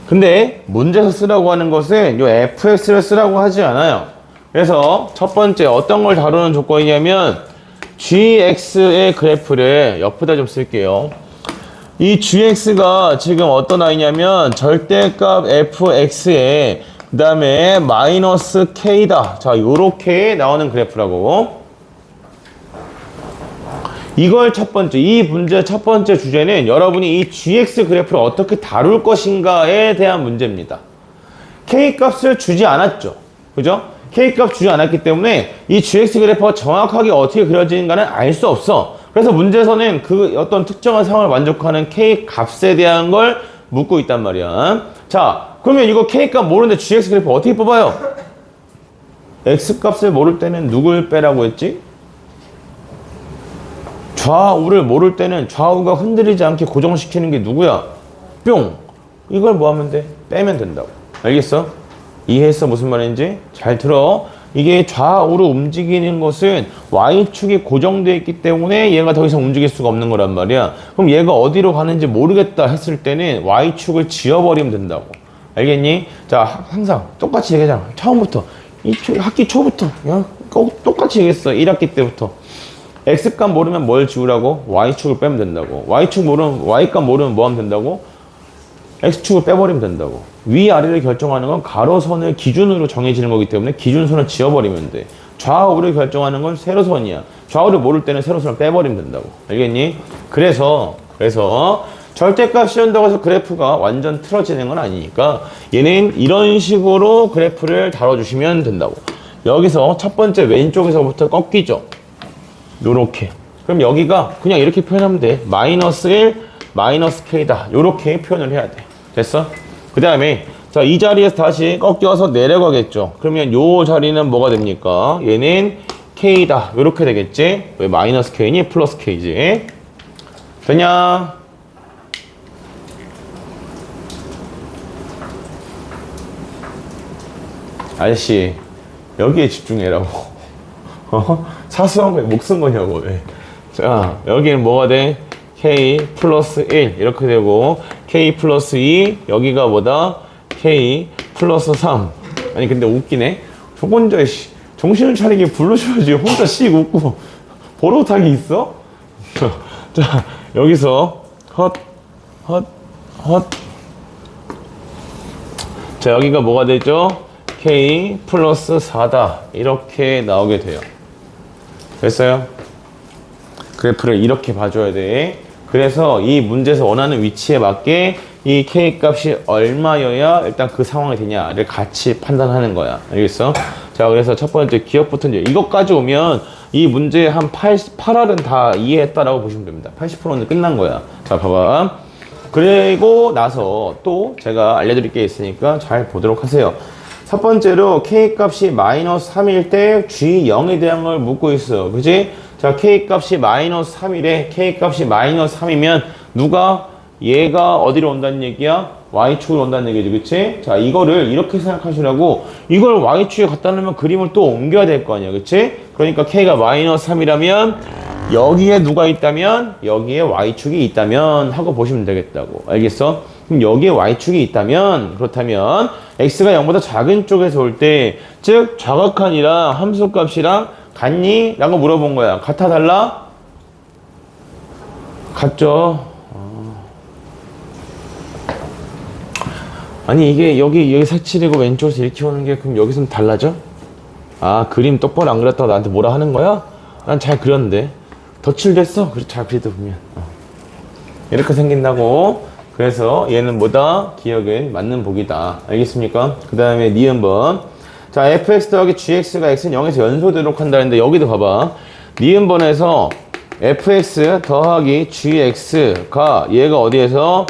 A: 근데 문제에서 쓰라고 하는 것은 요 fx를 쓰라고 하지 않아요. 그래서 첫 번째 어떤 걸 다루는 조건이냐면 gx의 그래프를 옆에다 좀 쓸게요. 이 gx가 지금 어떤 아이냐면 절대값 fx에 그 다음에 마이너스 k다. 자, 요렇게 나오는 그래프라고. 이걸 첫 번째, 이 문제의 첫 번째 주제는 여러분이 이 gx 그래프를 어떻게 다룰 것인가에 대한 문제입니다. k값을 주지 않았죠. 그죠? k값 주지 않았기 때문에 이 gx 그래프가 정확하게 어떻게 그려지는가는 알 수 없어. 그래서 문제에서는 그 어떤 특정한 상황을 만족하는 k값에 대한 걸 묻고 있단 말이야. 자, 그러면 이거 k값 모르는데 gx 그래프 어떻게 뽑아요? x값을 모를 때는 누굴 빼라고 했지? 좌우를 모를 때는 좌우가 흔들리지 않게 고정시키는 게 누구야? 뿅! 이걸 뭐 하면 돼? 빼면 된다고. 알겠어? 이해했어? 무슨 말인지? 잘 들어. 이게 좌우로 움직이는 것은 Y축이 고정되어 있기 때문에 얘가 더 이상 움직일 수가 없는 거란 말이야. 그럼 얘가 어디로 가는지 모르겠다 했을 때는 Y축을 지워버리면 된다고. 알겠니? 자, 항상 똑같이 얘기하잖아. 처음부터. 학기 초부터. 야, 꼭 똑같이 얘기했어. 1학기 때부터. X값 모르면 뭘 지우라고? Y축을 빼면 된다고. Y값 모르면 뭐 하면 된다고? X축을 빼버리면 된다고. 위아래를 결정하는 건 가로선을 기준으로 정해지는 거기 때문에 기준선을 지워버리면 돼. 좌우를 결정하는 건 세로선이야. 좌우를 모를 때는 세로선을 빼버리면 된다고. 알겠니? 그래서 절대값 씌운다고 해서 그래프가 완전 틀어지는 건 아니니까 얘는 이런 식으로 그래프를 다뤄주시면 된다고. 여기서 첫 번째 왼쪽에서부터 꺾이죠. 요렇게. 그럼 여기가 그냥 이렇게 표현하면 돼. 마이너스 1, 마이너스 k다. 요렇게 표현을 해야 돼. 됐어? 그 다음에 자, 이 자리에서 다시 꺾여서 내려가겠죠. 그러면 요 자리는 뭐가 됩니까? 얘는 k다. 요렇게 되겠지? 왜 마이너스 k니? 플러스 k지. 되냐? 아저씨, 여기에 집중해라고. 사소한 거에 목쓴 거냐고. 왜. 자, 여기는 뭐가 돼? k 플러스 1 이렇게 되고 k 플러스 2 여기가 뭐다? k 플러스 3. 아니 근데 웃기네. 저 혼자 정신을 차리게 불러줘야지. 혼자 씩 웃고 버릇하기 있어? 자, 여기서 헛. 자, 여기가 뭐가 되죠? k 플러스 4다. 이렇게 나오게 돼요. 됐어요? 그래프를 이렇게 봐줘야 돼. 그래서 이 문제에서 원하는 위치에 맞게 이 k 값이 얼마여야 일단 그 상황이 되냐를 같이 판단하는 거야. 알겠어? 자, 그래서 첫 번째 기억부터 이제 이것까지 오면 이 문제 한 88알은 다 이해했다라고 보시면 됩니다. 80%는 끝난 거야. 자, 봐봐. 그리고 나서 또 제가 알려드릴 게 있으니까 잘 보도록 하세요. 첫 번째로 k 값이 마이너스 3일 때 g0에 대한 걸 묻고 있어. 그지? 자, k 값이 마이너스 3이래. k 값이 마이너스 3이면 얘가 어디로 온다는 얘기야? y축으로 온다는 얘기지. 그치? 자, 이거를 이렇게 생각하시라고. 이걸 y축에 갖다 놓으면 그림을 또 옮겨야 될 거 아니야. 그치? 그러니까 k가 마이너스 3이라면 여기에 누가 있다면 여기에 y축이 있다면 하고 보시면 되겠다고. 알겠어? 그럼 여기에 y축이 있다면 그렇다면 x가 0보다 작은 쪽에서 올 때 즉 좌각한이랑 함수값이랑 같니? 라고 물어본 거야. 같아 달라? 같죠? 아니 이게 여기 색칠이고 왼쪽에서 이렇게 오는 게 그럼 여기서는 달라져? 아, 그림 똑바로 안 그렸다고 나한테 뭐라 하는 거야? 난 잘 그렸는데 덧칠됐어? 그래, 잘 그리다 보면 이렇게 생긴다고. 그래서 얘는 뭐다? 기억은 맞는 복이다. 알겠습니까? 그 다음에 니은번. 자, fx 더하기 gx가 x는 0에서 연소되도록 한다는데 여기도 봐봐. 니은번에서 fx 더하기 gx가 얘가 어디에서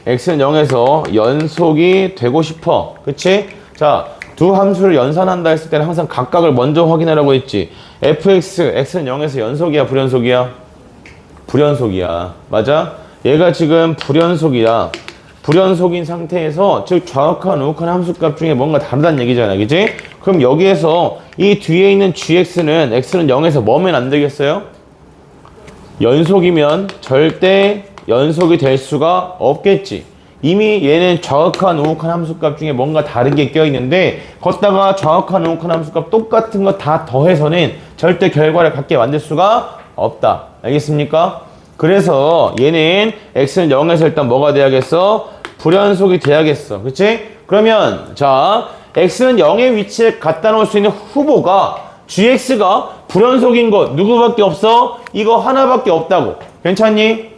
A: x는 0에서 연속이 되고 싶어. 그치? 자, 두 함수를 연산한다 했을 때는 항상 각각을 먼저 확인하라고 했지. fx, x는 0에서 연속이야, 불연속이야? 불연속이야. 맞아? 얘가 지금 불연속이야. 불연속인 상태에서 즉 좌욱한 우욱한 함수값 중에 뭔가 다르다는 얘기잖아. 그지? 그럼 여기에서 이 뒤에 있는 gx는 x는 0에서 뭐면 안 되겠어요? 연속이면 절대 연속이 될 수가 없겠지. 이미 얘는 좌욱한 우욱한 함수값 중에 뭔가 다른 게 껴있는데 걷다가 좌욱한 우욱한 함수값 똑같은 거 다 더해서는 절대 결과를 같게 만들 수가 없다. 알겠습니까? 그래서 얘는 x는 0에서 일단 뭐가 돼야겠어? 불연속이 돼야겠어. 그치? 그러면 자 x는 0의 위치에 갖다 놓을 수 있는 후보가 gx가 불연속인 것 누구밖에 없어? 이거 하나밖에 없다고. 괜찮니?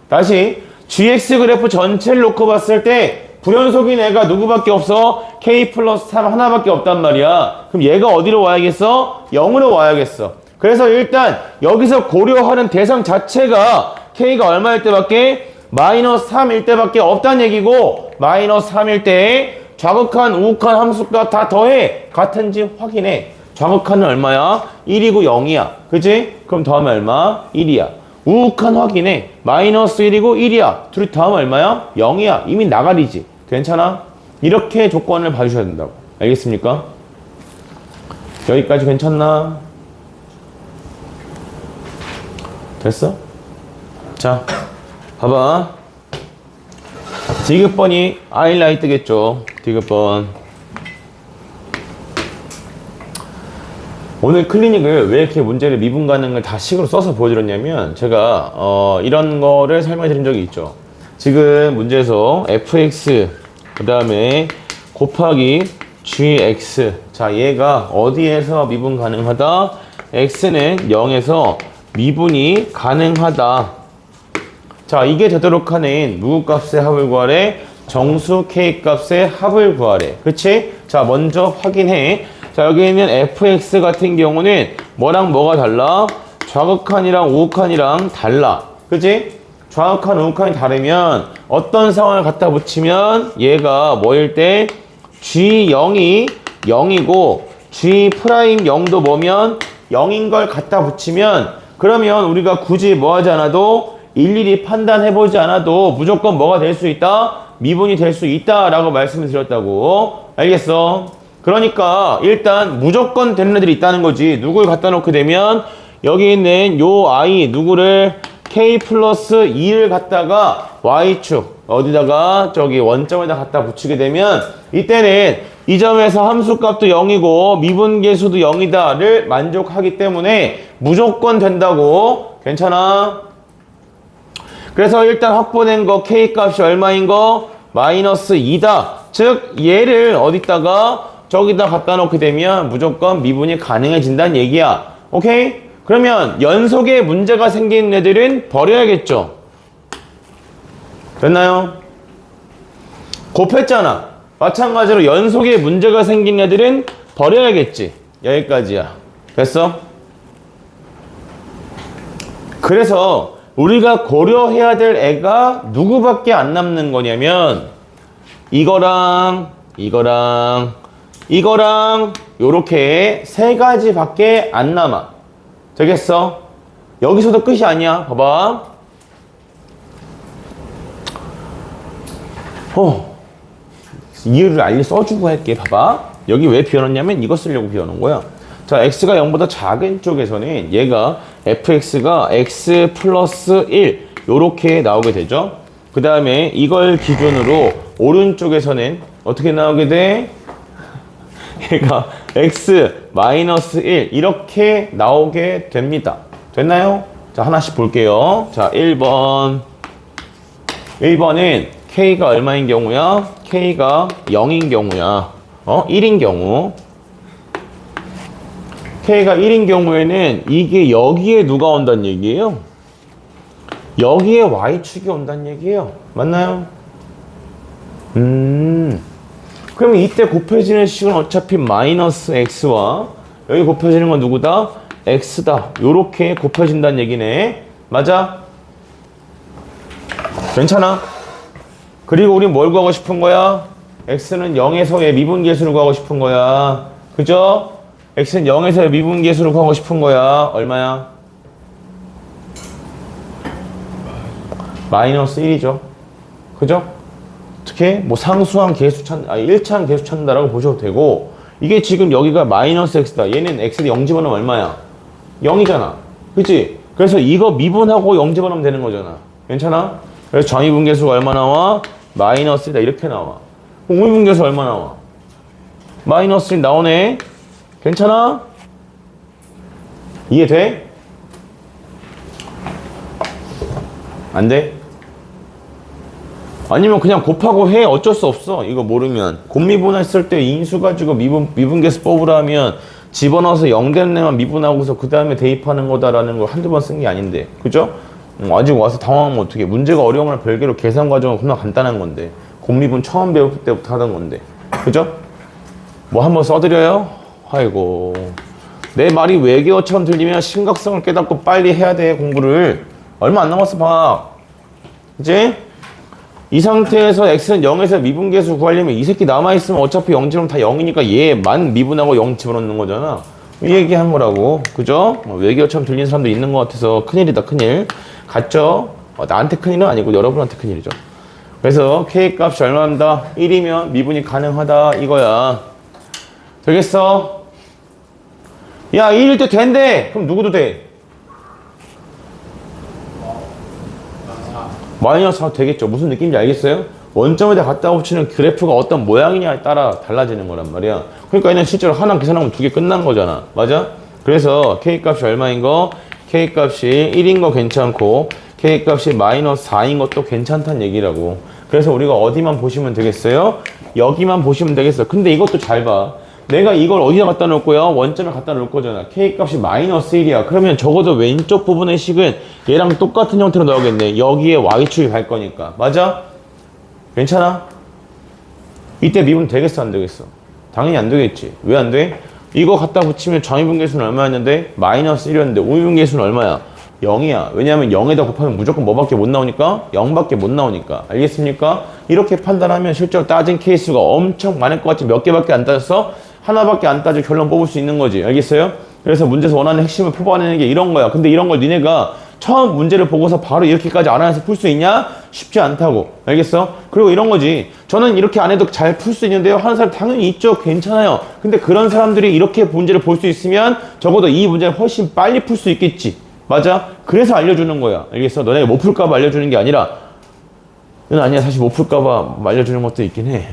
A: 다시 gx 그래프 전체를 놓고 봤을 때 불연속인 애가 누구밖에 없어? k 플러스 3 하나밖에 없단 말이야. 그럼 얘가 어디로 와야겠어? 0으로 와야겠어. 그래서 일단 여기서 고려하는 대상 자체가 k가 얼마일 때밖에? 마이너스 3일 때밖에 없다는 얘기고 마이너스 3일 때 좌극한 우극한 함수값 다 더해. 같은지 확인해. 좌극한은 얼마야? 1이고 0이야. 그치? 그럼 더하면 얼마? 1이야. 우극한 확인해. 마이너스 1이고 1이야. 둘이 더하면 얼마야? 0이야. 이미 나가리지. 괜찮아? 이렇게 조건을 봐주셔야 된다고. 알겠습니까? 여기까지 괜찮나? 됐어? 자, 봐봐. 디귿번이 하이라이트겠죠. 디귿번. 오늘 클리닉을 왜 이렇게 문제를 미분 가능을 다 식으로 써서 보여드렸냐면 제가 이런 거를 설명해 드린 적이 있죠. 지금 문제에서 fx 그 다음에 곱하기 gx 자 얘가 어디에서 미분 가능하다? x는 0에서 미분이 가능하다. 자 이게 되도록 하는 무극값의 합을 구하래. 정수 k값의 합을 구하래. 그치? 자 먼저 확인해. 자 여기 있는 fx 같은 경우는 뭐랑 뭐가 달라? 좌극한이랑 우극한이랑 달라. 그치? 좌극한 우극한이 다르면 어떤 상황을 갖다 붙이면 얘가 뭐일 때 g0이 0이고 g'0도 뭐면 0인 걸 갖다 붙이면 그러면 우리가 굳이 뭐 하지 않아도 일일이 판단해보지 않아도 무조건 뭐가 될 수 있다? 미분이 될 수 있다 라고 말씀을 드렸다고. 알겠어? 그러니까 일단 무조건 되는 애들이 있다는 거지. 누굴 갖다 놓게 되면 여기 있는 요 i 누구를 k 플러스 2를 갖다가 y축 어디다가 저기 원점에다 갖다 붙이게 되면 이때는 이 점에서 함수값도 0이고 미분계수도 0이다를 만족하기 때문에 무조건 된다고. 괜찮아? 그래서 일단 확보된 거 k값이 얼마인 거? 마이너스 2다. 즉 얘를 어디다가 저기다 갖다 놓게 되면 무조건 미분이 가능해진다는 얘기야. 오케이? 그러면 연속에 문제가 생긴 애들은 버려야겠죠. 됐나요? 곱했잖아. 마찬가지로 연속에 문제가 생긴 애들은 버려야겠지. 여기까지야. 됐어? 그래서 우리가 고려해야 될 애가 누구밖에 안 남는 거냐면 이거랑 요렇게 세 가지밖에 안 남아. 되겠어? 여기서도 끝이 아니야. 봐봐. 이유를 알리 써주고 할게. 봐봐. 여기 왜 비워놨냐면 이거 쓰려고 비워놓은 거야. 자, x가 0보다 작은 쪽에서는 얘가 fx가 x 플러스 1 요렇게 나오게 되죠. 그 다음에 이걸 기준으로 오른쪽에서는 어떻게 나오게 돼? 얘가 x 마이너스 1 이렇게 나오게 됩니다. 됐나요? 자, 하나씩 볼게요. 자, 1번은 k가 얼마인 경우야? k가 0인 경우야. 1인 경우. k가 1인 경우에는 이게 여기에 누가 온다는 얘기예요? 여기에 y축이 온다는 얘기예요. 맞나요? 그러면 이때 곱해지는 식은 어차피 마이너스 x와 여기 곱해지는 건 누구다? x다. 요렇게 곱해진다는 얘기네. 맞아? 괜찮아? 그리고 우리 뭘 구하고 싶은 거야? x는 0에서의 미분계수를 구하고 싶은 거야. 그죠? x는 0에서의 미분계수를 구하고 싶은 거야. 얼마야? 마이너스 1이죠. 그죠? 어떻게? 뭐 상수한 계수 1차한 계수 찾는다라고 보셔도 되고, 이게 지금 여기가 마이너스 x다. 얘는 x를 0 집어넣으면 얼마야? 0이잖아. 그치? 그래서 이거 미분하고 0 집어넣으면 되는 거잖아. 괜찮아? 그래서 정의분계수가 얼마 나와? 마이너스 1이다. 이렇게 나와. 우미분계수 얼마 나와? 마이너스 1 나오네. 괜찮아? 이해돼? 안 돼? 아니면 그냥 곱하고 해. 어쩔 수 없어. 이거 모르면. 곱미분했을 때 인수 가지고 미분계수 뽑으라 하면 집어넣어서 0 되는 애만 미분하고서 그 다음에 대입하는 거다라는 걸 한두 번 쓴 게 아닌데. 그죠? 아직 와서 당황하면 어떡해. 문제가 어려우면 별개로 계산 과정은 겁나 간단한 건데. 곱미분 처음 배울 때부터 하던 건데. 그죠? 뭐 한번 써드려요? 아이고. 내 말이 외계어처럼 들리면 심각성을 깨닫고 빨리 해야 돼, 공부를. 얼마 안 남았어, 방학. 그치? 이 상태에서 x는 0에서 미분계수 구하려면 이 새끼 남아있으면 어차피 0 집어넣으면 다 0이니까 얘만 미분하고 0 집어넣는 거잖아. 이 얘기한 거라고. 그죠? 외계어처럼 들리는 사람도 있는 것 같아서 큰일이다, 큰일. 같죠? 나한테 큰일은 아니고 여러분한테 큰일이죠. 그래서 k 값이 얼마입니다? 1이면 미분이 가능하다 이거야. 되겠어? 야, 1일 때 된대. 그럼 누구도 돼? 마이너스 4 되겠죠. 무슨 느낌인지 알겠어요? 원점에다 갖다 붙이는 그래프가 어떤 모양이냐에 따라 달라지는 거란 말이야. 그러니까 얘는 실제로 하나 계산하면 2개 끝난 거잖아. 맞아? 그래서 K값이 얼마인 거? K값이 1인 거 괜찮고 K값이 마이너스 4인 것도 괜찮다는 얘기라고. 그래서 우리가 어디만 보시면 되겠어요? 여기만 보시면 되겠어. 근데 이것도 잘 봐. 내가 이걸 어디다 갖다 놓을 거야? 원점에 갖다 놓을 거잖아. K값이 마이너스 1이야. 그러면 적어도 왼쪽 부분의 식은 얘랑 똑같은 형태로 나오겠네. 여기에 Y축이 갈 거니까. 맞아? 괜찮아? 이때 미분 되겠어? 안 되겠어? 당연히 안 되겠지. 왜 안 돼? 이거 갖다 붙이면 정의분계수는 얼마였는데? 마이너스 1이었는데 우미분계수는 얼마야? 0이야. 왜냐하면 0에다 곱하면 무조건 뭐밖에 못 나오니까? 0밖에 못 나오니까. 알겠습니까? 이렇게 판단하면 실제로 따진 케이스가 엄청 많을 것 같지. 몇 개밖에 안 따졌어? 하나밖에 안 따지고 결론 뽑을 수 있는 거지. 알겠어요? 그래서 문제에서 원하는 핵심을 뽑아내는 게 이런 거야. 근데 이런 걸 니네가 처음 문제를 보고서 바로 이렇게까지 알아내서 풀 수 있냐? 쉽지 않다고. 알겠어? 그리고 이런 거지. 저는 이렇게 안 해도 잘 풀 수 있는데요. 하는 사람 당연히 있죠. 괜찮아요. 근데 그런 사람들이 이렇게 문제를 볼 수 있으면 적어도 이 문제를 훨씬 빨리 풀 수 있겠지. 맞아? 그래서 알려주는 거야. 알겠어? 너네가 못 풀까봐 알려주는 게 아니라 는 아니야. 사실 못 풀까봐 알려주는 것도 있긴 해.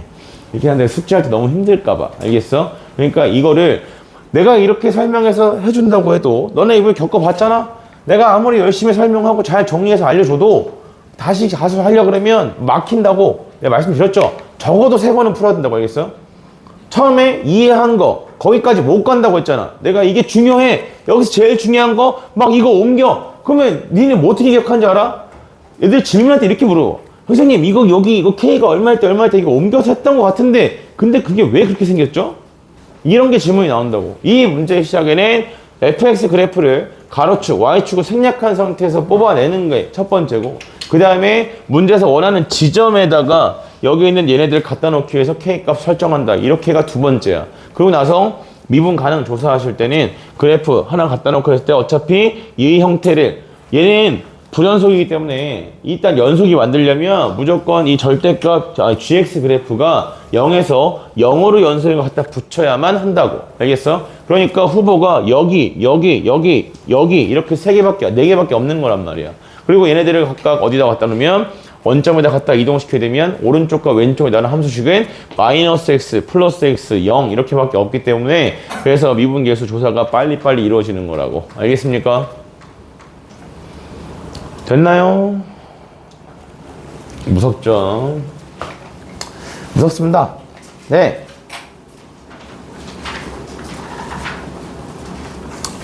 A: 이렇게 하는데 숙제할 때 너무 힘들까봐. 알겠어? 그러니까 이거를 내가 이렇게 설명해서 해준다고 해도 너네 이번에 겪어봤잖아? 내가 아무리 열심히 설명하고 잘 정리해서 알려줘도 다시 가서 하려고 그러면 막힌다고 내가 말씀드렸죠? 적어도 3번은 풀어야 된다고. 알겠어? 처음에 이해한 거 거기까지 못 간다고 했잖아. 내가 이게 중요해. 여기서 제일 중요한 거 막 이거 옮겨. 그러면 니네 뭐 어떻게 기억하는지 알아? 애들 질문할 때 이렇게 물어. 선생님 이거 여기 이거 K가 얼마일 때 얼마일 때 이거 옮겨서 했던 것 같은데 근데 그게 왜 그렇게 생겼죠? 이런 게 질문이 나온다고. 이 문제의 시작에는 fx 그래프를 가로축, y축을 생략한 상태에서 뽑아내는 게 첫 번째고, 그 다음에 문제에서 원하는 지점에다가 여기 있는 얘네들을 갖다 놓기 위해서 K값 설정한다. 이렇게가 두 번째야. 그리고 나서 미분 가능 조사하실 때는 그래프 하나 갖다 놓고 했을 때 어차피 이 형태를 얘는 불연속이기 때문에 일단 연속이 만들려면 무조건 이 절대값 gx 그래프가 0에서 0으로 연속을 갖다 붙여야만 한다고. 알겠어? 그러니까 후보가 여기 이렇게 3개밖에 4개밖에 없는 거란 말이야. 그리고 얘네들을 각각 어디다 갖다 놓으면 원점에다 갖다 이동시키게 되면 오른쪽과 왼쪽에 나는 함수식은 마이너스 x, 플러스 x, 0 이렇게밖에 없기 때문에 그래서 미분계수 조사가 빨리빨리 이루어지는 거라고. 알겠습니까? 됐나요? 무섭죠? 무섭습니다. 네.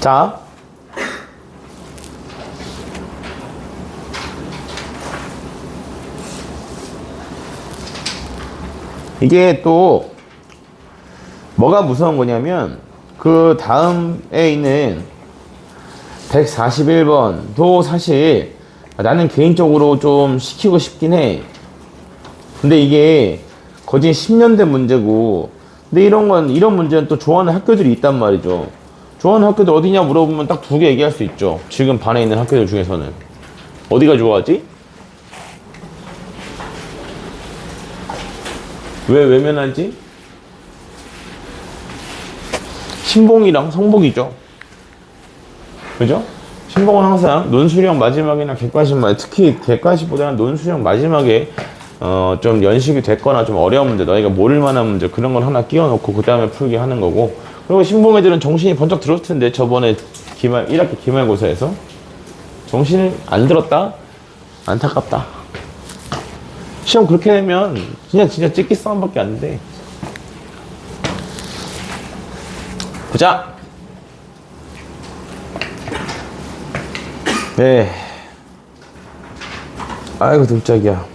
A: 자. 이게 또 뭐가 무서운 거냐면 그 다음에 있는 141번도 사실 나는 개인적으로 좀 시키고 싶긴 해. 근데 이게 거진 10년 된 문제고. 근데 이런 문제는 또 좋아하는 학교들이 있단 말이죠. 좋아하는 학교들 어디냐 물어보면 딱 두 개 얘기할 수 있죠. 지금 반에 있는 학교들 중에서는. 어디가 좋아하지? 왜 외면하지? 신봉이랑 성복이죠. 그죠? 신봉은 항상 논술형 마지막이나 객관식, 특히 객관식보다는 논술형 마지막에 좀 연식이 됐거나 좀 어려운 문제, 너희가 모를 만한 문제, 그런 걸 하나 끼워놓고 그 다음에 풀게 하는 거고. 그리고 신봉 애들은 정신이 번쩍 들었을 텐데, 저번에 1학기 기말고사에서 정신을 안 들었다? 안타깝다. 시험 그렇게 되면 진짜 찍기 싸움밖에 안 돼. 보자. 네. 아이고 둘짝이야.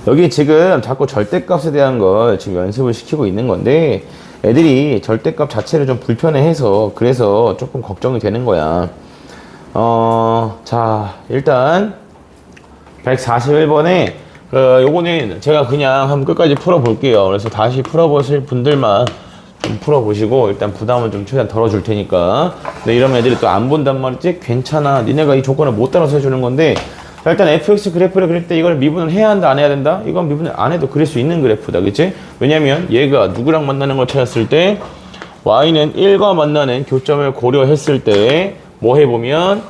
A: 여기 지금 자꾸 절대값에 대한 걸 지금 연습을 시키고 있는 건데, 애들이 절대값 자체를 좀 불편해해서 그래서 조금 걱정이 되는 거야. 자, 일단 141번에 요거는 제가 그냥 한번 끝까지 풀어볼게요. 그래서 다시 풀어보실 분들만 좀 풀어보시고, 일단 부담을 좀 최대한 덜어줄 테니까. 근데 이러면 애들이 또 안 본단 말이지? 괜찮아, 니네가 이 조건을 못 따라서 해주는 건데. 자, 일단 fx 그래프를 그릴 때 이걸 미분을 해야 한다, 안 해야 된다? 이건 미분을 안 해도 그릴 수 있는 그래프다, 그치? 왜냐면 얘가 누구랑 만나는 걸 찾았을 때 y는 1과 만나는 교점을 고려했을 때 뭐 해보면,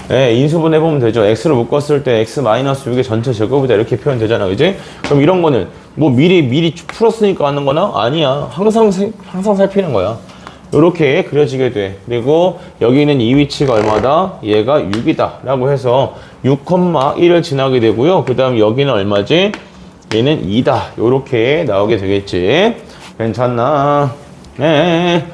A: 네, 인수분 해보면 되죠. x로 묶었을 때 x-6의 전체 제곱이다, 이렇게 표현되잖아, 그지? 그럼 이런 거는 뭐 미리 풀었으니까 하는 거나? 아니야. 항상 살피는 거야. 요렇게 그려지게 돼. 그리고 여기는 이 위치가 얼마다? 얘가 6이다 라고 해서 6,1을 지나게 되고요. 그 다음 여기는 얼마지? 얘는 2다. 요렇게 나오게 되겠지. 괜찮나? 네.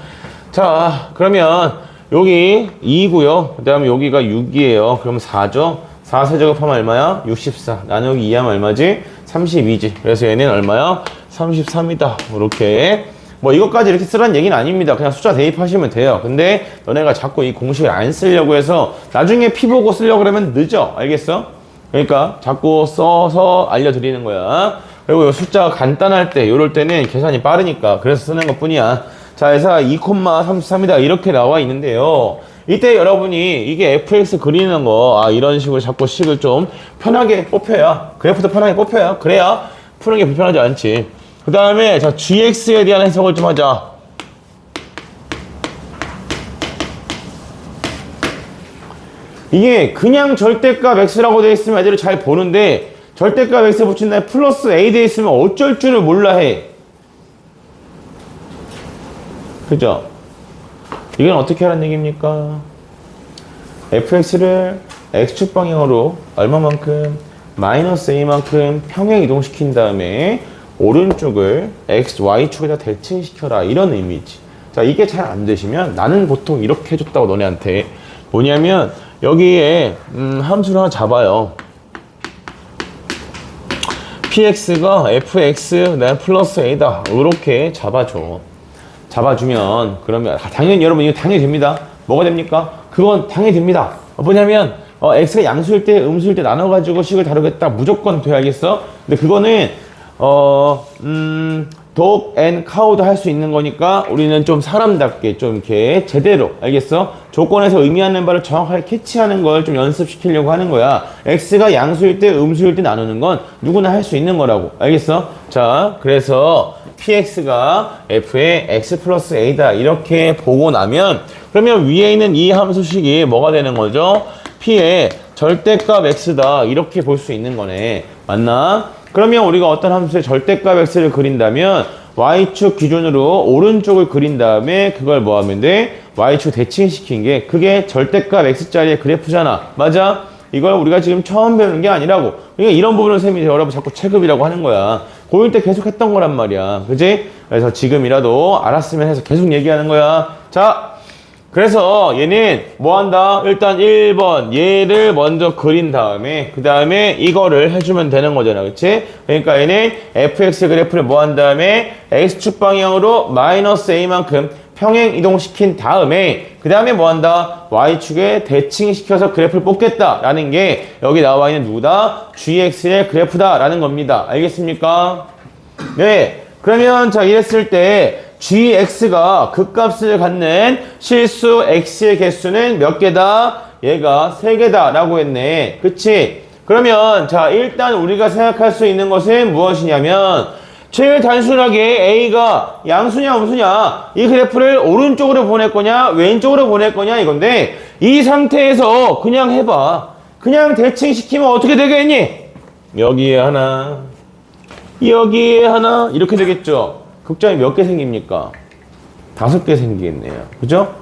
A: 자, 그러면 여기 2고요. 그 다음에 여기가 6이에요. 그럼 4죠? 4 세제곱하면 얼마야? 64. 나누기 2하면 얼마지? 32지. 그래서 얘는 얼마야? 33이다. 이렇게. 뭐 이것까지 이렇게 쓰라는 얘기는 아닙니다. 그냥 숫자 대입하시면 돼요. 근데 너네가 자꾸 이 공식을 안 쓰려고 해서 나중에 피 보고 쓰려고 그러면 늦어. 알겠어? 그러니까 자꾸 써서 알려드리는 거야. 그리고 이 숫자가 간단할 때, 요럴 때는 계산이 빠르니까 그래서 쓰는 것 뿐이야. 자, 그래서 2,33이다 이렇게 나와 있는데요. 이때 여러분이 이게 fx 그리는 거, 이런 식으로 자꾸 식을 좀 편하게 뽑혀야, 그래프도 편하게 뽑혀야, 그래야 푸는 게 불편하지 않지. 그 다음에 자, gx에 대한 해석을 좀 하자. 이게 그냥 절대값 x라고 되어 있으면 애들이 잘 보는데, 절대값 x 붙인 다음에 플러스 a 되어 있으면 어쩔 줄을 몰라 해. 그죠? 이건 어떻게 하라는 얘기입니까? fx를 x축 방향으로 얼마만큼? 마이너스 a만큼 평행 이동시킨 다음에 오른쪽을 x, y축에다 대칭시켜라, 이런 의미지. 자, 이게 잘 안 되시면 나는 보통 이렇게 해줬다고 너네한테. 뭐냐면 여기에 함수를 하나 잡아요. px가 fx 플러스 a다, 이렇게 잡아줘. 잡아주면 그러면 당연히 여러분 이거 당연히 됩니다. 뭐가 됩니까? 그건 당연히 됩니다. 뭐냐면 x가 양수일 때 음수일 때 나눠가지고 식을 다루겠다, 무조건 돼. 알겠어? 근데 그거는 독, 앤, 카우도 할 수 있는 거니까 우리는 좀 사람답게 좀 이렇게 제대로, 알겠어? 조건에서 의미하는 바를 정확하게 캐치하는 걸 좀 연습시키려고 하는 거야. x가 양수일 때 음수일 때 나누는 건 누구나 할 수 있는 거라고. 알겠어? 자, 그래서 px가 f의 x 플러스 a다, 이렇게 보고 나면, 그러면 위에 있는 이 함수식이 뭐가 되는 거죠? p의 절대값 x다, 이렇게 볼 수 있는 거네. 맞나? 그러면 우리가 어떤 함수의 절대값 x를 그린다면 y축 기준으로 오른쪽을 그린 다음에 그걸 뭐 하면 돼? y축 대칭시킨 게 그게 절대값 x짜리의 그래프잖아. 맞아? 이걸 우리가 지금 처음 배우는 게 아니라고. 그러니까 이런 부분을 쌤이 여러분 자꾸 체급이라고 하는 거야. 고1 때 계속 했던 거란 말이야. 그지? 그래서 지금이라도 알았으면 해서 계속 얘기하는 거야. 자, 그래서 얘는 뭐 한다? 일단 1번 얘를 먼저 그린 다음에 그 다음에 이거를 해주면 되는 거잖아. 그치? 그러니까 얘는 fx 그래프를 뭐 한 다음에 x축 방향으로 마이너스 a만큼 평행 이동시킨 다음에 그 다음에 뭐 한다? y축에 대칭시켜서 그래프를 뽑겠다라는 게 여기 나와 있는 누구다? gx의 그래프다 라는 겁니다. 알겠습니까? 네. 그러면 자 이랬을 때 gx가 극값을 갖는 실수 x의 개수는 몇 개다? 얘가 3개다 라고 했네. 그치? 그러면 자 일단 우리가 생각할 수 있는 것은 무엇이냐면 제일 단순하게 A가 양수냐 음수냐 이 그래프를 오른쪽으로 보낼 거냐 왼쪽으로 보낼 거냐 이건데 이 상태에서 그냥 해봐. 그냥 대칭시키면 어떻게 되겠니? 여기에 하나 여기에 하나 이렇게 되겠죠. 극점이 몇 개 생깁니까? 5개 생기겠네요. 그죠?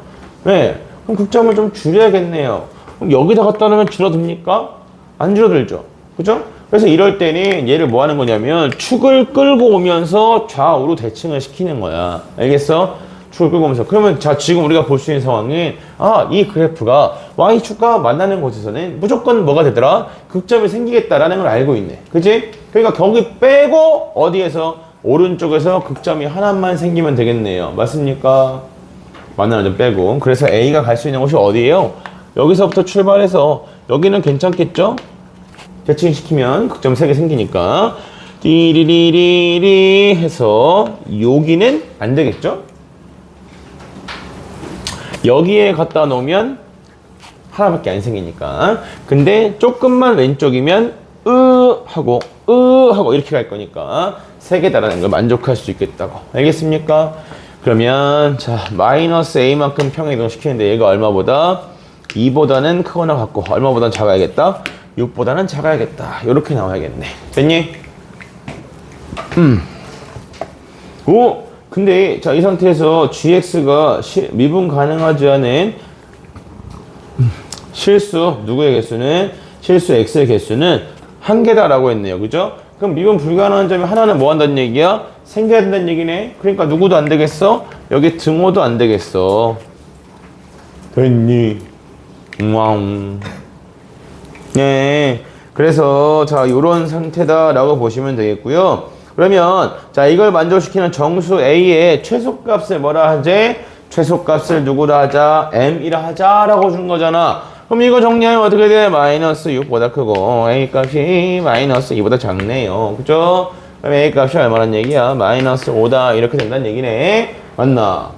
A: 네. 그럼 극점을 좀 줄여야겠네요. 그럼 여기다 갖다 놓으면 줄어듭니까? 안 줄어들죠. 그죠? 그래서 이럴 때는 얘를 뭐 하는 거냐면 축을 끌고 오면서 좌우로 대칭을 시키는 거야. 알겠어? 축을 끌고 오면서. 그러면 자 지금 우리가 볼 수 있는 상황은 이 그래프가 y축과 만나는 곳에서는 무조건 뭐가 되더라? 극점이 생기겠다라는 걸 알고 있네. 그지? 그러니까 거기 빼고 어디에서? 오른쪽에서 극점이 하나만 생기면 되겠네요. 맞습니까? 만나는 점 빼고. 그래서 A가 갈 수 있는 곳이 어디예요? 여기서부터 출발해서 여기는 괜찮겠죠? 대칭시키면 극점 3개 생기니까 띠리리리리 해서 여기는 안 되겠죠? 여기에 갖다 놓으면 하나밖에 안 생기니까. 근데 조금만 왼쪽이면 하고 이렇게 갈 거니까 3개다라는 걸 만족할 수 있겠다고. 알겠습니까? 그러면 자 마이너스 a만큼 평행 이동시키는데 얘가 얼마보다? 2보다는 크거나 같고 얼마보다는 작아야겠다? 6보다는 작아야겠다. 이렇게 나와야겠네. 됐니? 오! 근데 자 이 상태에서 gx가 미분 가능하지 않은 실수 누구의 개수는? 실수 x의 개수는 1개다라고 했네요. 그죠? 그럼 미분 불가능한 점이 하나는 뭐 한다는 얘기야? 생겨야 된다는 얘기네. 그러니까 누구도 안 되겠어? 여기 등호도 안 되겠어. 됐니? 와웅. 네. 그래서 자 요런 상태다라고 보시면 되겠고요. 그러면 자 이걸 만족시키는 정수 A의 최소값을 뭐라 하지? 최소값을 누구라 하자? M이라 하자라고 준 거잖아. 그럼 이거 정리하면 어떻게 돼? 마이너스 6보다 크고 A 값이 마이너스 2보다 작네요. 그죠? 그럼 A 값이 얼마란 얘기야? 마이너스 5다 이렇게 된다는 얘기네. 맞나?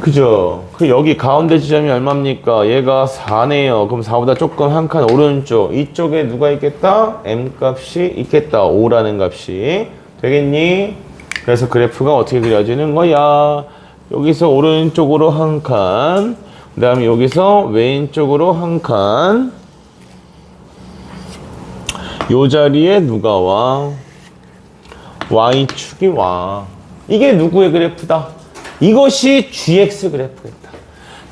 A: 그죠? 그 여기 가운데 지점이 얼마입니까? 얘가 4네요. 그럼 4보다 조금 한 칸 오른쪽. 이쪽에 누가 있겠다? M 값이 있겠다. 5라는 값이. 되겠니? 그래서 그래프가 어떻게 그려지는 거야? 여기서 오른쪽으로 한 칸. 그 다음에 여기서 왼쪽으로 한 칸. 요 자리에 누가 와? Y축이 와. 이게 누구의 그래프다? 이것이 GX 그래프겠다.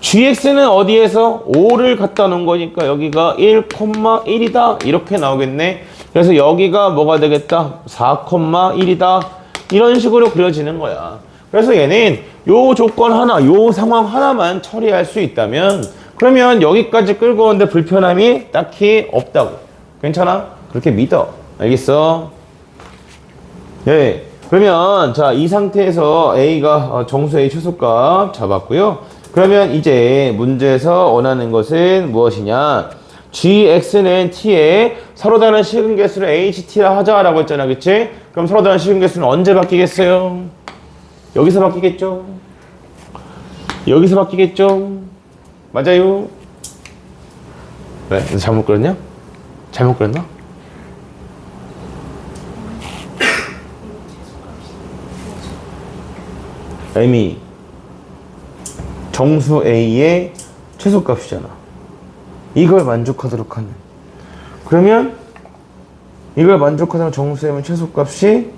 A: GX는 어디에서? 5를 갖다 놓은 거니까 여기가 1,1이다. 이렇게 나오겠네. 그래서 여기가 뭐가 되겠다? 4,1이다. 이런 식으로 그려지는 거야. 그래서 얘는 요 조건 하나, 요 상황 하나만 처리할 수 있다면 그러면 여기까지 끌고 오는데 불편함이 딱히 없다고. 괜찮아? 그렇게 믿어. 알겠어? 네. 그러면 자 이 상태에서 A가 정수 A 최소값 잡았고요. 그러면 이제 문제에서 원하는 것은 무엇이냐? GX는 T에 서로 다른 시근계수를 HT라 하자라고 했잖아. 그치? 그럼 서로 다른 시근계수는 언제 바뀌겠어요? 여기서 바뀌겠죠? 여기서 바뀌겠죠? 맞아요? 왜? 잘못 그렸냐? 잘못 그렸나? M이 정수 A의 최소값이잖아. 이걸 만족하도록 하는. 그러면 이걸 만족하도록 정수 M의 최소값이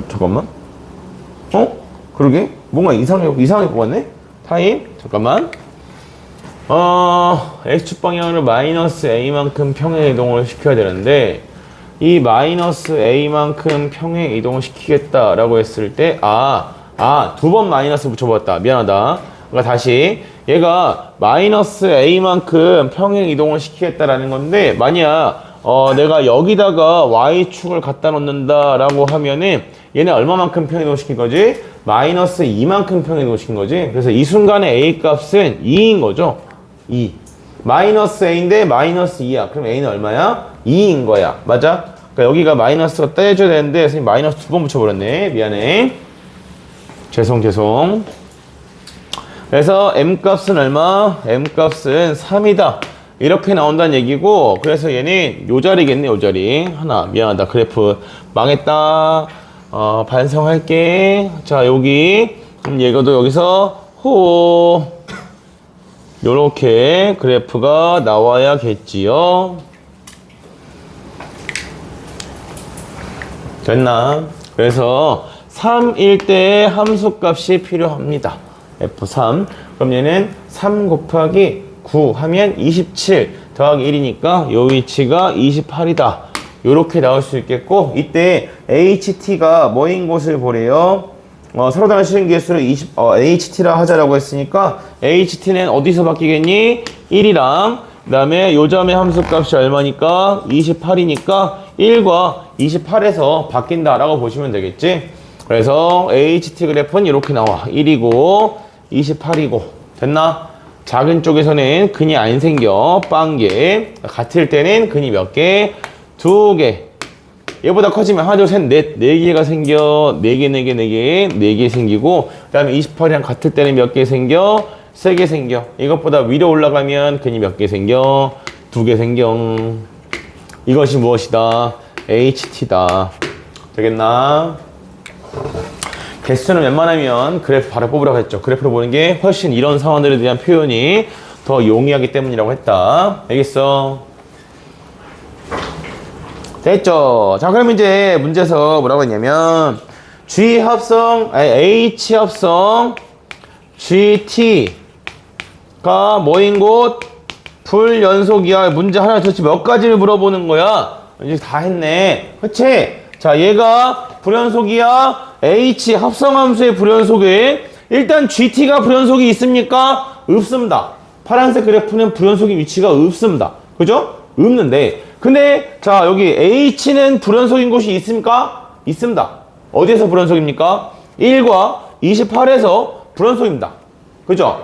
A: 잠깐만. 그러게? 뭔가 이상하게 뽑았네? 타임? 잠깐만. X축 방향으로 마이너스 A만큼 평행 이동을 시켜야 되는데 이 마이너스 A만큼 평행 이동을 시키겠다라고 했을 때 두 번 마이너스 붙여봤다. 미안하다. 그러니까 다시 얘가 마이너스 A만큼 평행 이동을 시키겠다라는 건데 만약 내가 여기다가 y축을 갖다 놓는다 라고 하면은 얘네 얼마만큼 평행이동 시킨 거지? 마이너스 2만큼 평행이동 시킨 거지. 그래서 이 순간에 a 값은 2인 거죠. 2. 마이너스 a인데 마이너스 2야. 그럼 a는 얼마야? 2인 거야. 맞아? 그러니까 여기가 마이너스가 떼줘야 되는데 선생님 마이너스 2번 붙여버렸네. 미안해. 죄송. 그래서 m값은 얼마? m값은 3이다. 이렇게 나온다는 얘기고, 그래서 얘는 요 자리겠네, 요 자리. 하나, 미안하다. 그래프 망했다. 반성할게. 자, 여기. 그럼 얘가도 여기서, 요렇게 그래프가 나와야겠지요. 됐나? 그래서 3일 때 함수값이 필요합니다. F3. 그럼 얘는 3 곱하기 9 하면 27 더하기 1이니까 요 위치가 28이다. 요렇게 나올 수 있겠고, 이때 HT가 뭐인 것을 보래요? 서로 다른 실행계수를 HT라 하자라고 했으니까 HT는 어디서 바뀌겠니? 1이랑 그 다음에 요 점의 함수값이 얼마니까? 28이니까 1과 28에서 바뀐다라고 보시면 되겠지? 그래서 HT 그래프는 이렇게 나와. 1이고 28이고. 됐나? 작은 쪽에서는 근이 안 생겨. 빵개. 같을 때는 근이 몇 개? 2개. 얘보다 커지면 하나, 둘, 셋, 넷, 4개가 생겨. 4개, 4개, 4개, 4개 생기고, 그 다음에 28이랑 같을 때는 몇 개 생겨? 3개 생겨. 이것보다 위로 올라가면 근이 몇 개 생겨? 2개 생겨. 이것이 무엇이다? HT다. 되겠나? 개수는 웬만하면 그래프 바로 뽑으라고 했죠. 그래프로 보는 게 훨씬 이런 상황들에 대한 표현이 더 용이하기 때문이라고 했다. 알겠어? 됐죠? 자, 그럼 이제 문제에서 뭐라고 했냐면 G 합성, 아니 H 합성 GT가 뭐인 곳? 불연속이야. 문제 하나 도대체 몇 가지를 물어보는 거야? 이제 다 했네. 그치? 자, 얘가 불연속이야. H 합성함수의 불연속에 일단 GT가 불연속이 있습니까? 없습니다. 파란색 그래프는 불연속의 위치가 없습니다. 그죠? 없는데, 근데 자, 여기 H는 불연속인 곳이 있습니까? 있습니다. 어디에서 불연속입니까? 1과 28에서 불연속입니다. 그죠?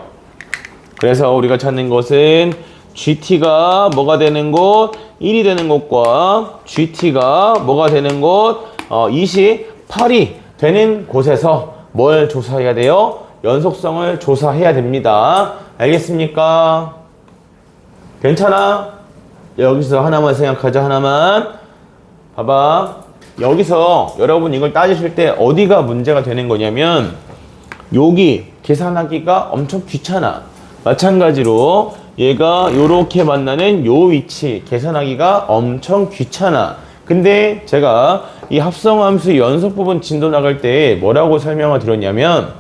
A: 그래서 우리가 찾는 것은 GT가 뭐가 되는 곳? 1이 되는 곳과 GT가 뭐가 되는 곳? 28이 되는 곳에서 뭘 조사해야 돼요? 연속성을 조사해야 됩니다. 알겠습니까? 괜찮아? 여기서 하나만 생각하자. 하나만. 봐봐. 여기서 여러분 이걸 따지실 때 어디가 문제가 되는 거냐면 여기 계산하기가 엄청 귀찮아. 마찬가지로 얘가 요렇게 만나는 요 위치 계산하기가 엄청 귀찮아. 근데 제가 이 합성함수 연속 부분 진도 나갈 때 뭐라고 설명을 드렸냐면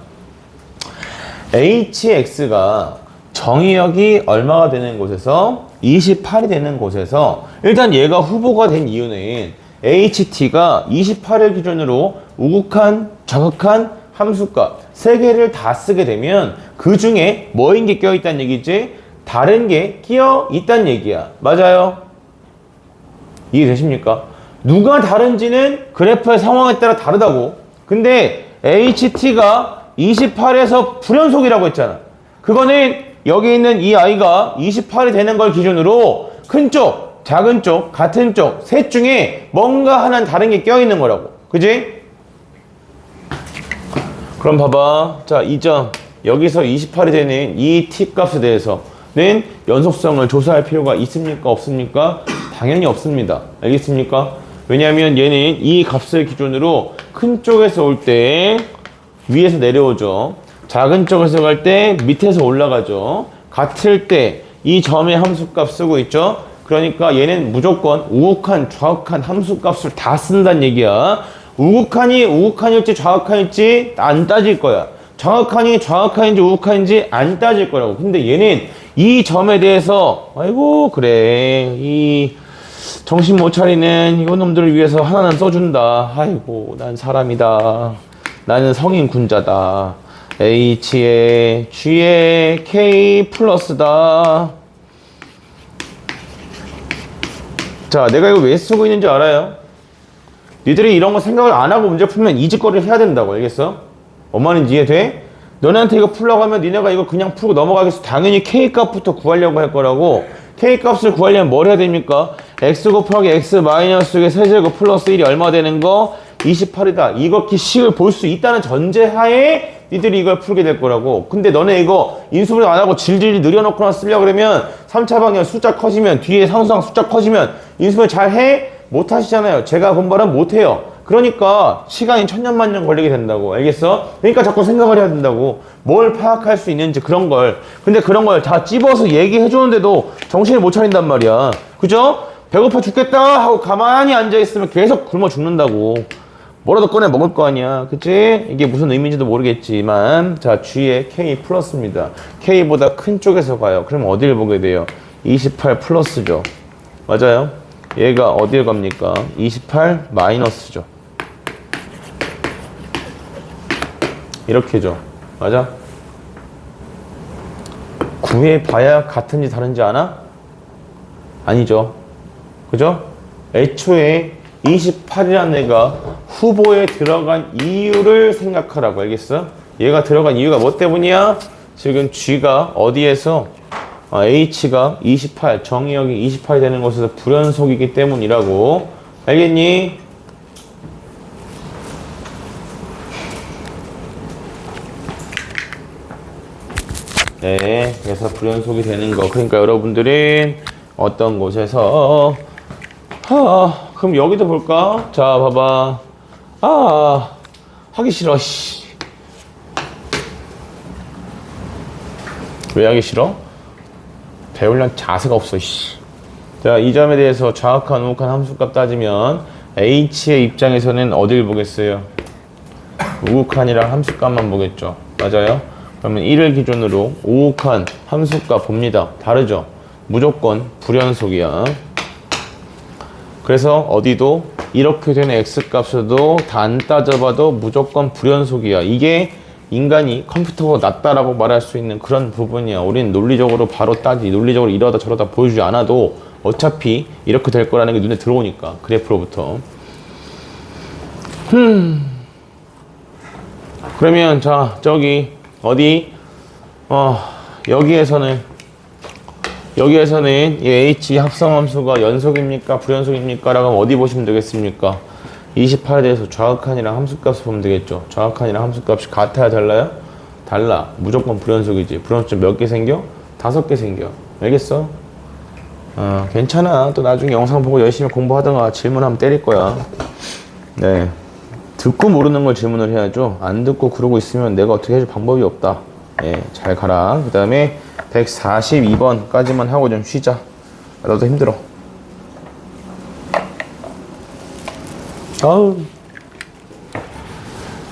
A: hx가 정의역이 얼마가 되는 곳에서 28이 되는 곳에서 일단 얘가 후보가 된 이유는 ht가 28을 기준으로 우극한, 좌극한 함수값 3개를 다 쓰게 되면 그 중에 뭐인 게 껴있다는 얘기지? 다른 게 끼어 있다는 얘기야. 맞아요? 이해되십니까? 누가 다른지는 그래프의 상황에 따라 다르다고. 근데 HT가 28에서 불연속이라고 했잖아. 그거는 여기 있는 이 아이가 28이 되는 걸 기준으로 큰 쪽, 작은 쪽, 같은 쪽, 셋 중에 뭔가 하나는 다른 게 껴있는 거라고. 그지? 그럼 봐봐. 자, 이 점. 여기서 28이 되는 이 t 값에 대해서는 연속성을 조사할 필요가 있습니까? 없습니까? 당연히 없습니다. 알겠습니까? 왜냐하면 얘는 이 값을 기준으로 큰 쪽에서 올 때 위에서 내려오죠. 작은 쪽에서 갈 때 밑에서 올라가죠. 같을 때 이 점의 함수값 쓰고 있죠. 그러니까 얘는 무조건 우극한, 좌극한 함수값을 다 쓴다는 얘기야. 우극한일지 좌극한일지 안 따질 거야. 좌극한이 좌극한인지 우극한인지 안 따질 거라고. 근데 얘는 이 점에 대해서 아이고 그래 이 정신 못 차리는 이거 놈들을 위해서 하나는 써준다. 아이고 난 사람이다. 나는 성인 군자다. H에 G에 K 플러스다. 자, 내가 이거 왜 쓰고 있는지 알아요? 니들이 이런 거 생각을 안 하고 문제 풀면 이 짓거리를 해야 된다고. 알겠어? 뭔 말인지 이해돼? 너네한테 이거 풀라고 하면 니네가 이거 그냥 풀고 넘어가겠어. 당연히 K값부터 구하려고 할 거라고. K값을 구하려면 뭘 해야 됩니까? X 곱하기 X 마이너스 세제곱 플러스 1이 얼마 되는 거? 28이다. 이렇게 식을 볼 수 있다는 전제하에 니들이 이걸 풀게 될 거라고. 근데 너네 이거 인수분해 안 하고 질질 늘여놓거나 쓰려고 그러면 3차 방향 숫자 커지면 뒤에 상수항 숫자 커지면 인수분해 잘 해? 못 하시잖아요. 제가 본 바람 못 해요. 그러니까 시간이 천년만년 걸리게 된다고. 알겠어? 그러니까 자꾸 생각을 해야 된다고. 뭘 파악할 수 있는지 그런 걸. 근데 그런 걸 다 찝어서 얘기해 주는데도 정신을 못 차린단 말이야. 그죠? 배고파 죽겠다 하고 가만히 앉아있으면 계속 굶어 죽는다고. 뭐라도 꺼내 먹을 거 아니야. 그치? 이게 무슨 의미인지도 모르겠지만 자, G에 K 플러스입니다. K보다 큰 쪽에서 가요. 그럼 어디를 보게 돼요? 28 플러스죠. 맞아요? 얘가 어디를 갑니까? 28 마이너스죠. 이렇게죠. 맞아? 구해봐야 같은지 다른지 아나? 아니죠. 그죠? 애초에 28이라는 애가 후보에 들어간 이유를 생각하라고. 알겠어? 얘가 들어간 이유가 뭐 때문이야? 지금 G가 어디에서 H가 28, 정의역이 28이 되는 것에서 불연속이기 때문이라고. 알겠니? 네, 그래서 불연속이 되는 거. 그러니까 여러분들은 어떤 곳에서 그럼 여기도 볼까? 자, 봐봐. 하기 싫어. 씨. 왜 하기 싫어? 배우려는 자세가 없어. 씨. 자, 이 점에 대해서 좌악한 우극한 함수값 따지면 H의 입장에서는 어딜 보겠어요? 우극한이랑 함수값만 보겠죠. 맞아요? 그러면 1을 기준으로 우극한 함수값 봅니다. 다르죠? 무조건 불연속이야. 그래서 어디도 이렇게 되는 X값에도 단 따져봐도 무조건 불연속이야. 이게 인간이 컴퓨터보다 낫다라고 말할 수 있는 그런 부분이야. 우린 논리적으로 바로 논리적으로 이러다 저러다 보여주지 않아도 어차피 이렇게 될 거라는 게 눈에 들어오니까, 그래프로부터. 그러면 자, 저기 어디 여기에서는 이 H 합성함수가 연속입니까? 불연속입니까? 라고 하면 어디 보시면 되겠습니까? 28에 대해서 좌악한이랑 함수값을 보면 되겠죠. 좌악한이랑 함수값이 같아야 달라요? 달라. 무조건 불연속이지. 불연속점 몇 개 생겨? 5개 생겨. 알겠어? 괜찮아. 또 나중에 영상 보고 열심히 공부하다가 질문하면 때릴 거야. 네. 듣고 모르는 걸 질문을 해야죠. 안 듣고 그러고 있으면 내가 어떻게 해줄 방법이 없다. 예, 잘 가라. 그 다음에 142번까지만 하고 좀 쉬자. 나도 힘들어. 아우,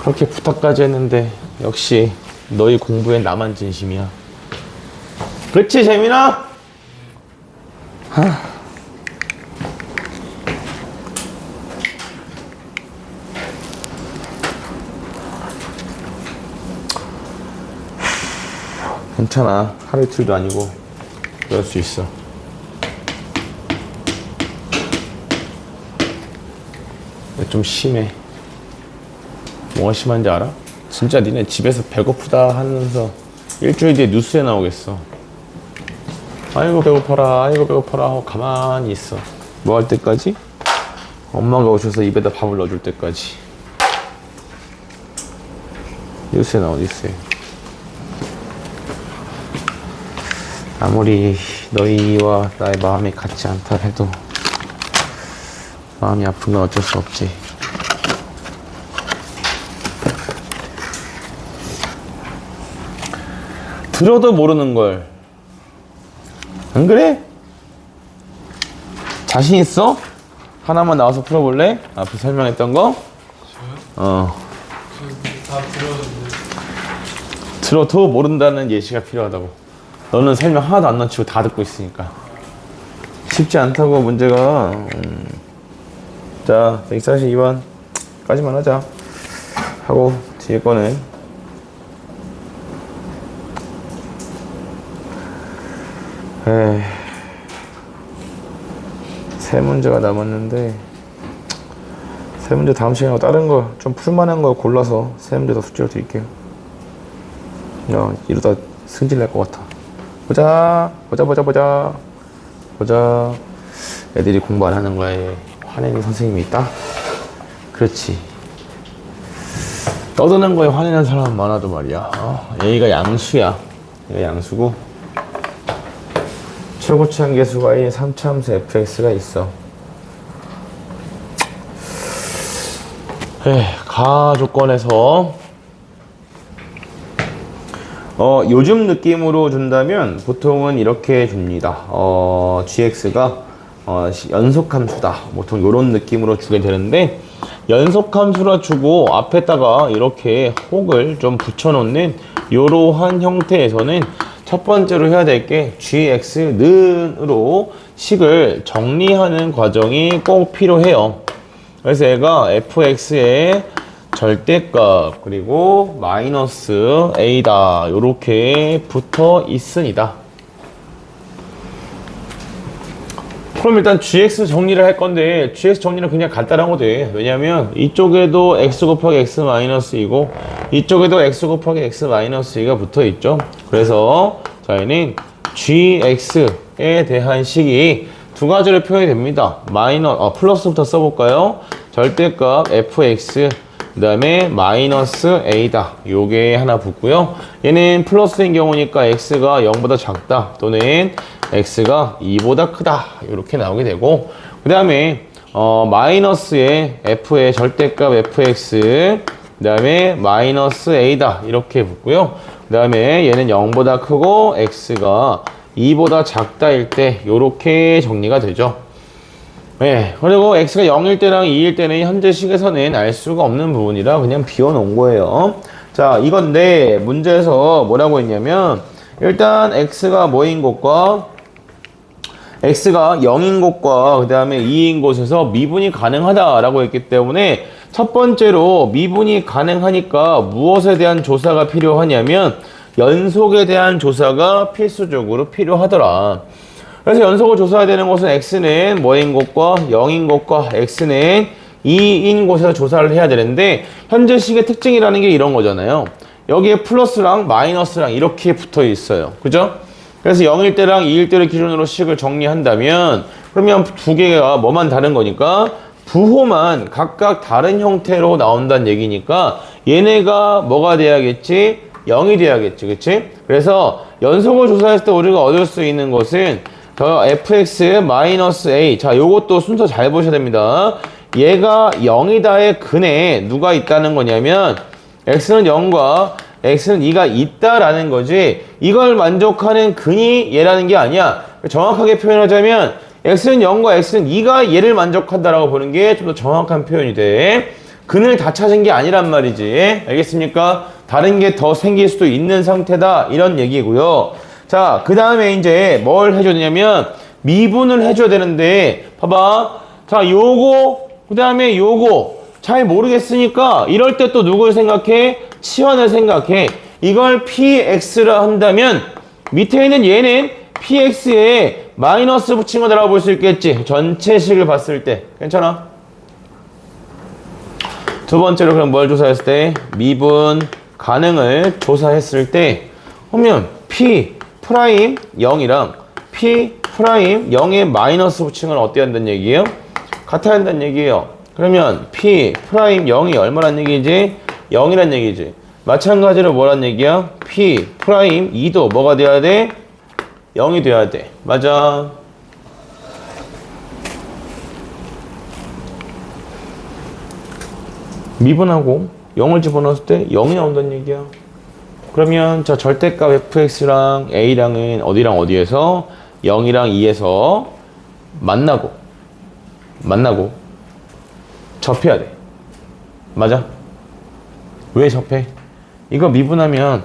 A: 그렇게 부탁까지 했는데 역시 너희 공부엔 나만 진심이야. 그렇지, 재민아? 괜찮아. 하루 이틀도 아니고 그럴 수 있어. 좀 심해. 뭐가 심한지 알아? 진짜 니네 집에서 배고프다 하면서 일주일 뒤에 뉴스에 나오겠어. 아이고 배고파라, 아이고 배고파라 하고 가만히 있어. 뭐 할 때까지? 엄마가 오셔서 입에다 밥을 넣어줄 때까지. 뉴스에 나오, 뉴스에. 아무리 너희와 나의 마음이 같지 않다 해도 마음이 아픈 건 어쩔 수 없지. 들어도 모르는 걸. 안 그래? 자신 있어? 하나만 나와서 풀어볼래? 앞에 설명했던 거? 저요? 다 들었는데. 들어도 모른다는 예시가 필요하다고. 너는 설명 하나도 안 놓치고 다 듣고 있으니까. 쉽지 않다고, 문제가. 자, 142번까지만 하자. 하고, 뒤에 거는. 세 문제가 남았는데 세 문제 다음 시간에 다른 거 좀 풀만한 거 골라서 세 문제 더 숙제로 드릴게요. 야, 이러다 승질 낼 것 같아. 보자. 애들이 공부 안 하는 거에 화내는 선생님이 있다? 그렇지. 떠드는 거에 화내는 사람 많아도 말이야. 얘가 양수야. 얘가 양수고 최고치 한계수가 이 3차함수 fx가 있어. 가 조건에서 요즘 느낌으로 준다면 보통은 이렇게 줍니다. gx가 연속함수다. 보통 이런 느낌으로 주게 되는데 연속함수라 주고 앞에다가 이렇게 혹을 좀 붙여놓는 이러한 형태에서는 첫 번째로 해야 될 게 gx는으로 식을 정리하는 과정이 꼭 필요해요. 그래서 얘가 fx의 절대값 그리고 마이너스 a다 요렇게 붙어 있습니다. 그럼 일단 gx 정리를 할 건데 gx 정리는 그냥 간단한 돼. 왜냐면 이쪽에도 x 곱하기 x 마이너스2고 이쪽에도 x 곱하기 x 마이너스2가 붙어 있죠. 그래서 저희는 gx에 대한 식이 두 가지로 표현이 됩니다. 플러스부터 써볼까요? 절대값 fx 그 다음에 마이너스 a다. 요게 하나 붙고요. 얘는 플러스인 경우니까 x가 0보다 작다 또는 x가 2보다 크다 이렇게 나오게 되고 그 다음에 마이너스의 f의 절대값 fx 그 다음에 마이너스 a다 이렇게 붙고요. 그 다음에 얘는 0보다 크고 x가 2보다 작다일 때 이렇게 정리가 되죠. 네, 그리고 x가 0일 때랑 2일 때는 현재 식에서는 알 수가 없는 부분이라 그냥 비워놓은 거예요. 자, 이건데 문제에서 뭐라고 했냐면 일단 x가 뭐인 곳과 x가 0인 곳과 그 다음에 2인 곳에서 미분이 가능하다라고 했기 때문에 첫 번째로 미분이 가능하니까 무엇에 대한 조사가 필요하냐면 연속에 대한 조사가 필수적으로 필요하더라. 그래서 연속을 조사해야 되는 곳은 x는 뭐인 곳과 0인 곳과 x는 2인 곳에서 조사를 해야 되는데 현재 식의 특징이라는 게 이런 거잖아요. 여기에 플러스랑 마이너스랑 이렇게 붙어 있어요. 그죠? 그래서 0일 때랑 2일 때를 기준으로 식을 정리한다면 그러면 두 개가 뭐만 다른 거니까 부호만 각각 다른 형태로 나온다는 얘기니까 얘네가 뭐가 돼야겠지? 0이 돼야겠지. 그치? 그래서 연속을 조사했을 때 우리가 얻을 수 있는 것은 fx-a. 자, 요것도 순서 잘 보셔야 됩니다. 얘가 0이다의 근에 누가 있다는 거냐면 x는 0과 x는 2가 있다라는 거지 이걸 만족하는 근이 얘라는 게 아니야. 정확하게 표현하자면 x는 0과 x는 2가 얘를 만족한다라고 보는 게 좀 더 정확한 표현이 돼. 근을 다 찾은 게 아니란 말이지. 알겠습니까? 다른 게 더 생길 수도 있는 상태다 이런 얘기고요. 자, 그 다음에 이제 뭘 해줬냐면 미분을 해줘야 되는데 봐봐. 자, 요거 그 다음에 요거 잘 모르겠으니까 이럴 때 또 누굴 생각해? 치환을 생각해. 이걸 px라 한다면 밑에 있는 얘는 px에 마이너스 붙인 거다라고 볼 수 있겠지. 전체식을 봤을 때. 괜찮아? 두 번째로 그럼 뭘 조사했을 때? 미분 가능을 조사했을 때 그러면 p 프라임 0이랑 p 프라임 0에 마이너스 붙인 건 어때야 한다는 얘기예요? 같아야 한다는 얘기예요. 그러면 p 프라임 0이 얼마란 얘기지? 0이란 얘기지. 마찬가지로 뭐란 얘기야? p 프라임 2도 뭐가 돼야 돼? 0이 돼야 돼. 맞아. 미분하고 0을 집어넣었을 때 0이 나온다는 얘기야. 그러면 저 절대값 fx랑 a랑은 어디랑 어디에서 0이랑 2에서 만나고 접해야 돼. 맞아? 왜 접해? 이거 미분하면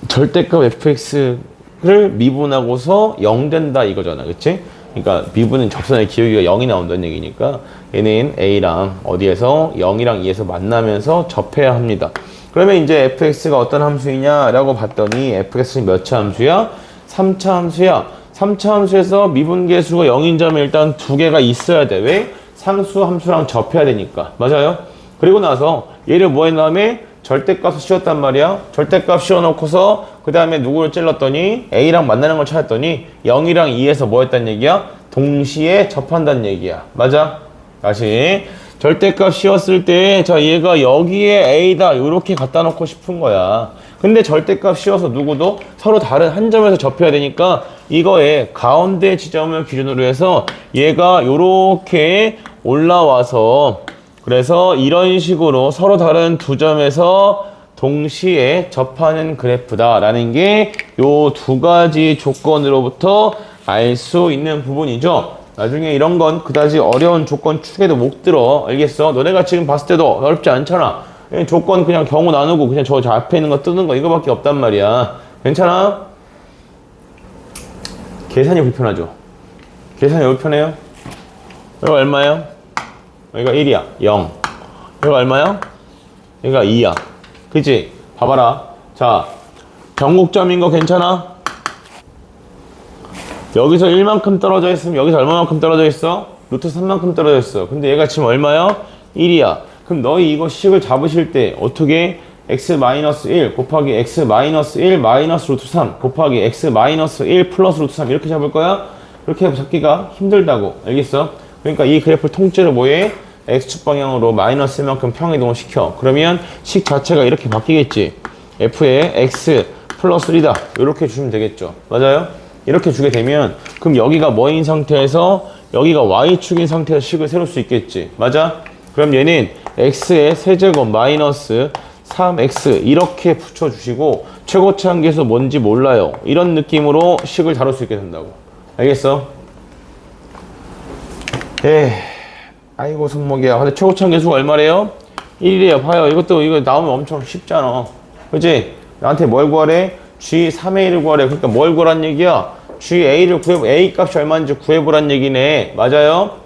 A: 절대값 fx를 미분하고서 0 된다 이거잖아. 그치? 그러니까 미분은 접선의 기울기가 0이 나온다는 얘기니까 얘는 a랑 어디에서 0이랑 2에서 만나면서 접해야 합니다. 그러면 이제 fx가 어떤 함수이냐 라고 봤더니 fx는 몇 차 함수야? 3차 함수야. 3차 함수에서 미분계수가 0인 점이 일단 두 개가 있어야 돼. 왜? 상수 함수랑 접해야 되니까. 맞아요? 그리고 나서 얘를 뭐 한 다음에 절대값을 씌웠단 말이야. 절대값 씌워놓고서 그 다음에 누구를 찔렀더니 A랑 만나는 걸 찾았더니 0이랑 2에서 뭐 했단 얘기야? 동시에 접한다는 얘기야. 맞아? 다시 절대값 씌웠을 때 자 얘가 여기에 A다 이렇게 갖다 놓고 싶은 거야. 근데 절대값 씌워서 누구도 서로 다른 한 점에서 접해야 되니까 이거에 가운데 지점을 기준으로 해서 얘가 요렇게 올라와서 그래서 이런 식으로 서로 다른 두 점에서 동시에 접하는 그래프다 라는 게 요 두 가지 조건으로부터 알 수 있는 부분이죠. 나중에 이런 건 그다지 어려운 조건 축에도 못 들어. 알겠어? 너네가 지금 봤을 때도 어렵지 않잖아. 조건 그냥 경우 나누고 그냥 저 앞에 있는 거 뜨는 거 이거밖에 없단 말이야. 괜찮아? 계산이 불편하죠? 계산이 불편해요? 이거 얼마예요? 여기가 1이야. 0. 여기가 얼마야? 여기가 2야. 그치? 봐봐라. 자, 변곡점인 거 괜찮아? 여기서 1만큼 떨어져 있으면 여기서 얼마만큼 떨어져 있어? 루트 3만큼 떨어져 있어. 근데 얘가 지금 얼마야? 1이야. 그럼 너희 이거 식을 잡으실 때 어떻게 x-1 곱하기 x-1 마이너스 루트 3 곱하기 x-1 플러스 루트 3 이렇게 잡을 거야? 이렇게 잡기가 힘들다고. 알겠어? 그러니까 이 그래프를 통째로 뭐해? x축 방향으로 마이너스 1만큼 평이동을 시켜. 그러면 식 자체가 이렇게 바뀌겠지. f에 x 플러스 1이다. 이렇게 주시면 되겠죠. 맞아요? 이렇게 주게 되면 그럼 여기가 뭐인 상태에서 여기가 y축인 상태에서 식을 세울 수 있겠지. 맞아? 그럼 얘는 x의 세제곱 마이너스 3x 이렇게 붙여주시고 최고치 한계수 뭔지 몰라요. 이런 느낌으로 식을 다룰 수 있게 된다고. 알겠어? 아이고 손목이야. 근데 최고치 한계수가 얼마래요? 1이래요. 봐요. 이거 나오면 엄청 쉽잖아. 그치? 나한테 뭘 구하래? G3A를 구하래. 그러니까 뭘 구하란 얘기야? GA를 A 값이 얼마인지 구해보란 얘기네. 맞아요?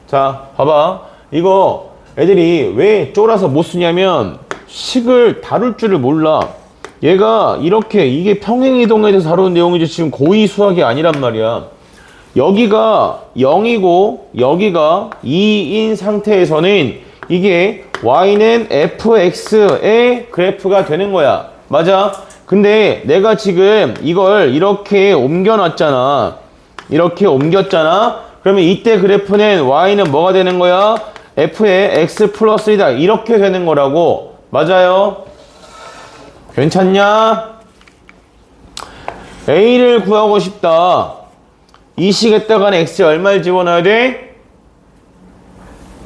A: 자, 봐봐. 이거 애들이 왜 쫄아서 못 쓰냐면 식을 다룰 줄을 몰라. 얘가 이렇게 이게 평행이동에 대해서 다루는 내용이지 지금 고의 수학이 아니란 말이야. 여기가 0이고 여기가 2인 상태에서는 이게 y는 fx의 그래프가 되는 거야. 맞아? 근데 내가 지금 이걸 이렇게 옮겨놨잖아. 이렇게 옮겼잖아. 그러면 이때 그래프는 y는 뭐가 되는 거야? f의 x 플러스 1이다. 이렇게 되는 거라고. 맞아요? 괜찮냐? a를 구하고 싶다. 이 식에다가는 x에 얼마를 집어넣어야 돼?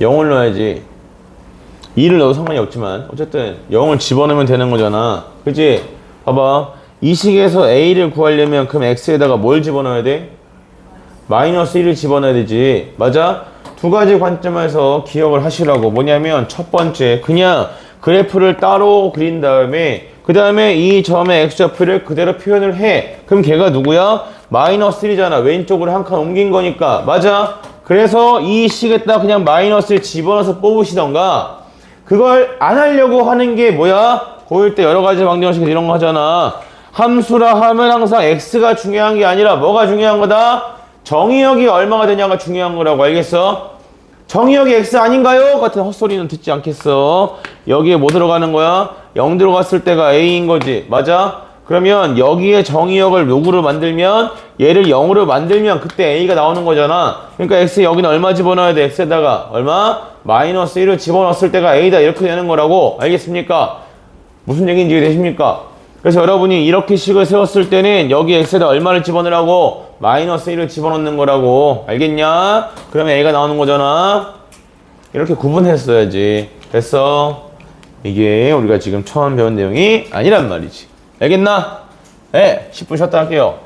A: 0을 넣어야지. 2를 넣어도 상관이 없지만 어쨌든 0을 집어넣으면 되는 거잖아. 그치? 봐봐. 이 식에서 a를 구하려면 그럼 x에다가 뭘 집어넣어야 돼? 마이너스 1을 집어넣어야 되지. 맞아? 두 가지 관점에서 기억을 하시라고. 뭐냐면 첫 번째 그냥 그래프를 따로 그린 다음에 그 다음에 이 점의 x좌표를 그대로 표현을 해. 그럼 걔가 누구야? 마이너스 1이잖아. 왼쪽으로 한 칸 옮긴 거니까. 맞아? 그래서 이 식에다 그냥 마이너스를 집어넣어서 뽑으시던가 그걸 안 하려고 하는 게 뭐야? 고1 때 여러 가지 방정식 이런 거 하잖아. 함수라 하면 항상 x가 중요한 게 아니라 뭐가 중요한 거다? 정의역이 얼마가 되냐가 중요한 거라고. 알겠어? 정의역이 x 아닌가요? 같은 헛소리는 듣지 않겠어. 여기에 뭐 들어가는 거야? 0 들어갔을 때가 a인 거지. 맞아? 그러면 여기에 정의역을 요구로 만들면 얘를 0으로 만들면 그때 a가 나오는 거잖아. 그러니까 x 여기는 얼마 집어넣어야 돼? x에다가 얼마? 마이너스 1을 집어넣었을 때가 a다. 이렇게 되는 거라고. 알겠습니까? 무슨 얘기인지 이해되십니까? 그래서 여러분이 이렇게 식을 세웠을 때는 여기 x에다 얼마를 집어넣으라고? 마이너스 1을 집어넣는 거라고. 알겠냐? 그러면 a가 나오는 거잖아. 이렇게 구분했어야지. 됐어? 이게 우리가 지금 처음 배운 내용이 아니란 말이지. 알겠나? 네, 10분 쉬었다 할게요.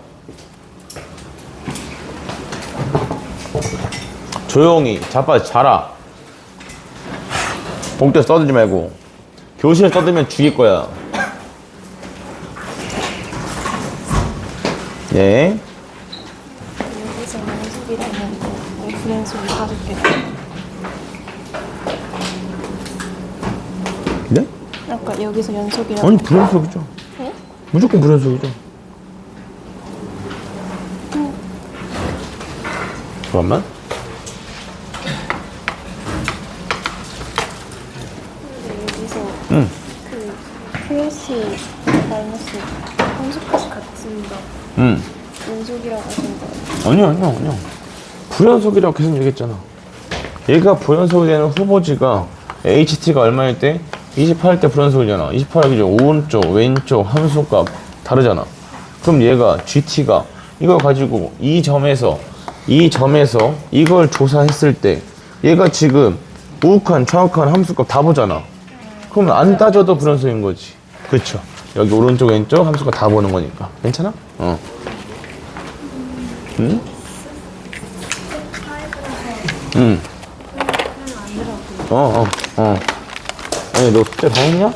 A: 조용히 자라. 봉투에서 떠들지 말고. 교실에서 떠들면 죽일 거야. 네.
B: 여기서 연속이 되는데 왜 불연속이 5개 돼?
A: 네?
B: 아까 여기서 연속이라고.
A: 아니 불연속이죠.
B: 네?
A: 무조건 불연속이죠. 잠깐만.
B: 여기서
A: 응.
B: 그 플러스 마이너스 함수까지 같습니다.
A: 응.
B: 연속이라고 하신 거예요?
A: 아니야. 불연속이라고 계속 얘기했잖아. 얘가 불연속이 되는 후보지가 HT가 얼마일 때? 28일 때 불연속이잖아. 28일 오른쪽, 왼쪽 함수값 다르잖아. 그럼 얘가 GT가 이걸 가지고 이 점에서 이걸 조사했을 때 얘가 지금 우욱한, 정확한 함수값 다 보잖아. 그럼 안 따져도 불연속인 거지. 그쵸? 여기 오른쪽, 왼쪽 함수값 다 보는 거니까. 괜찮아? 어. 응? 응. 아니, 너 숙제 다 했냐?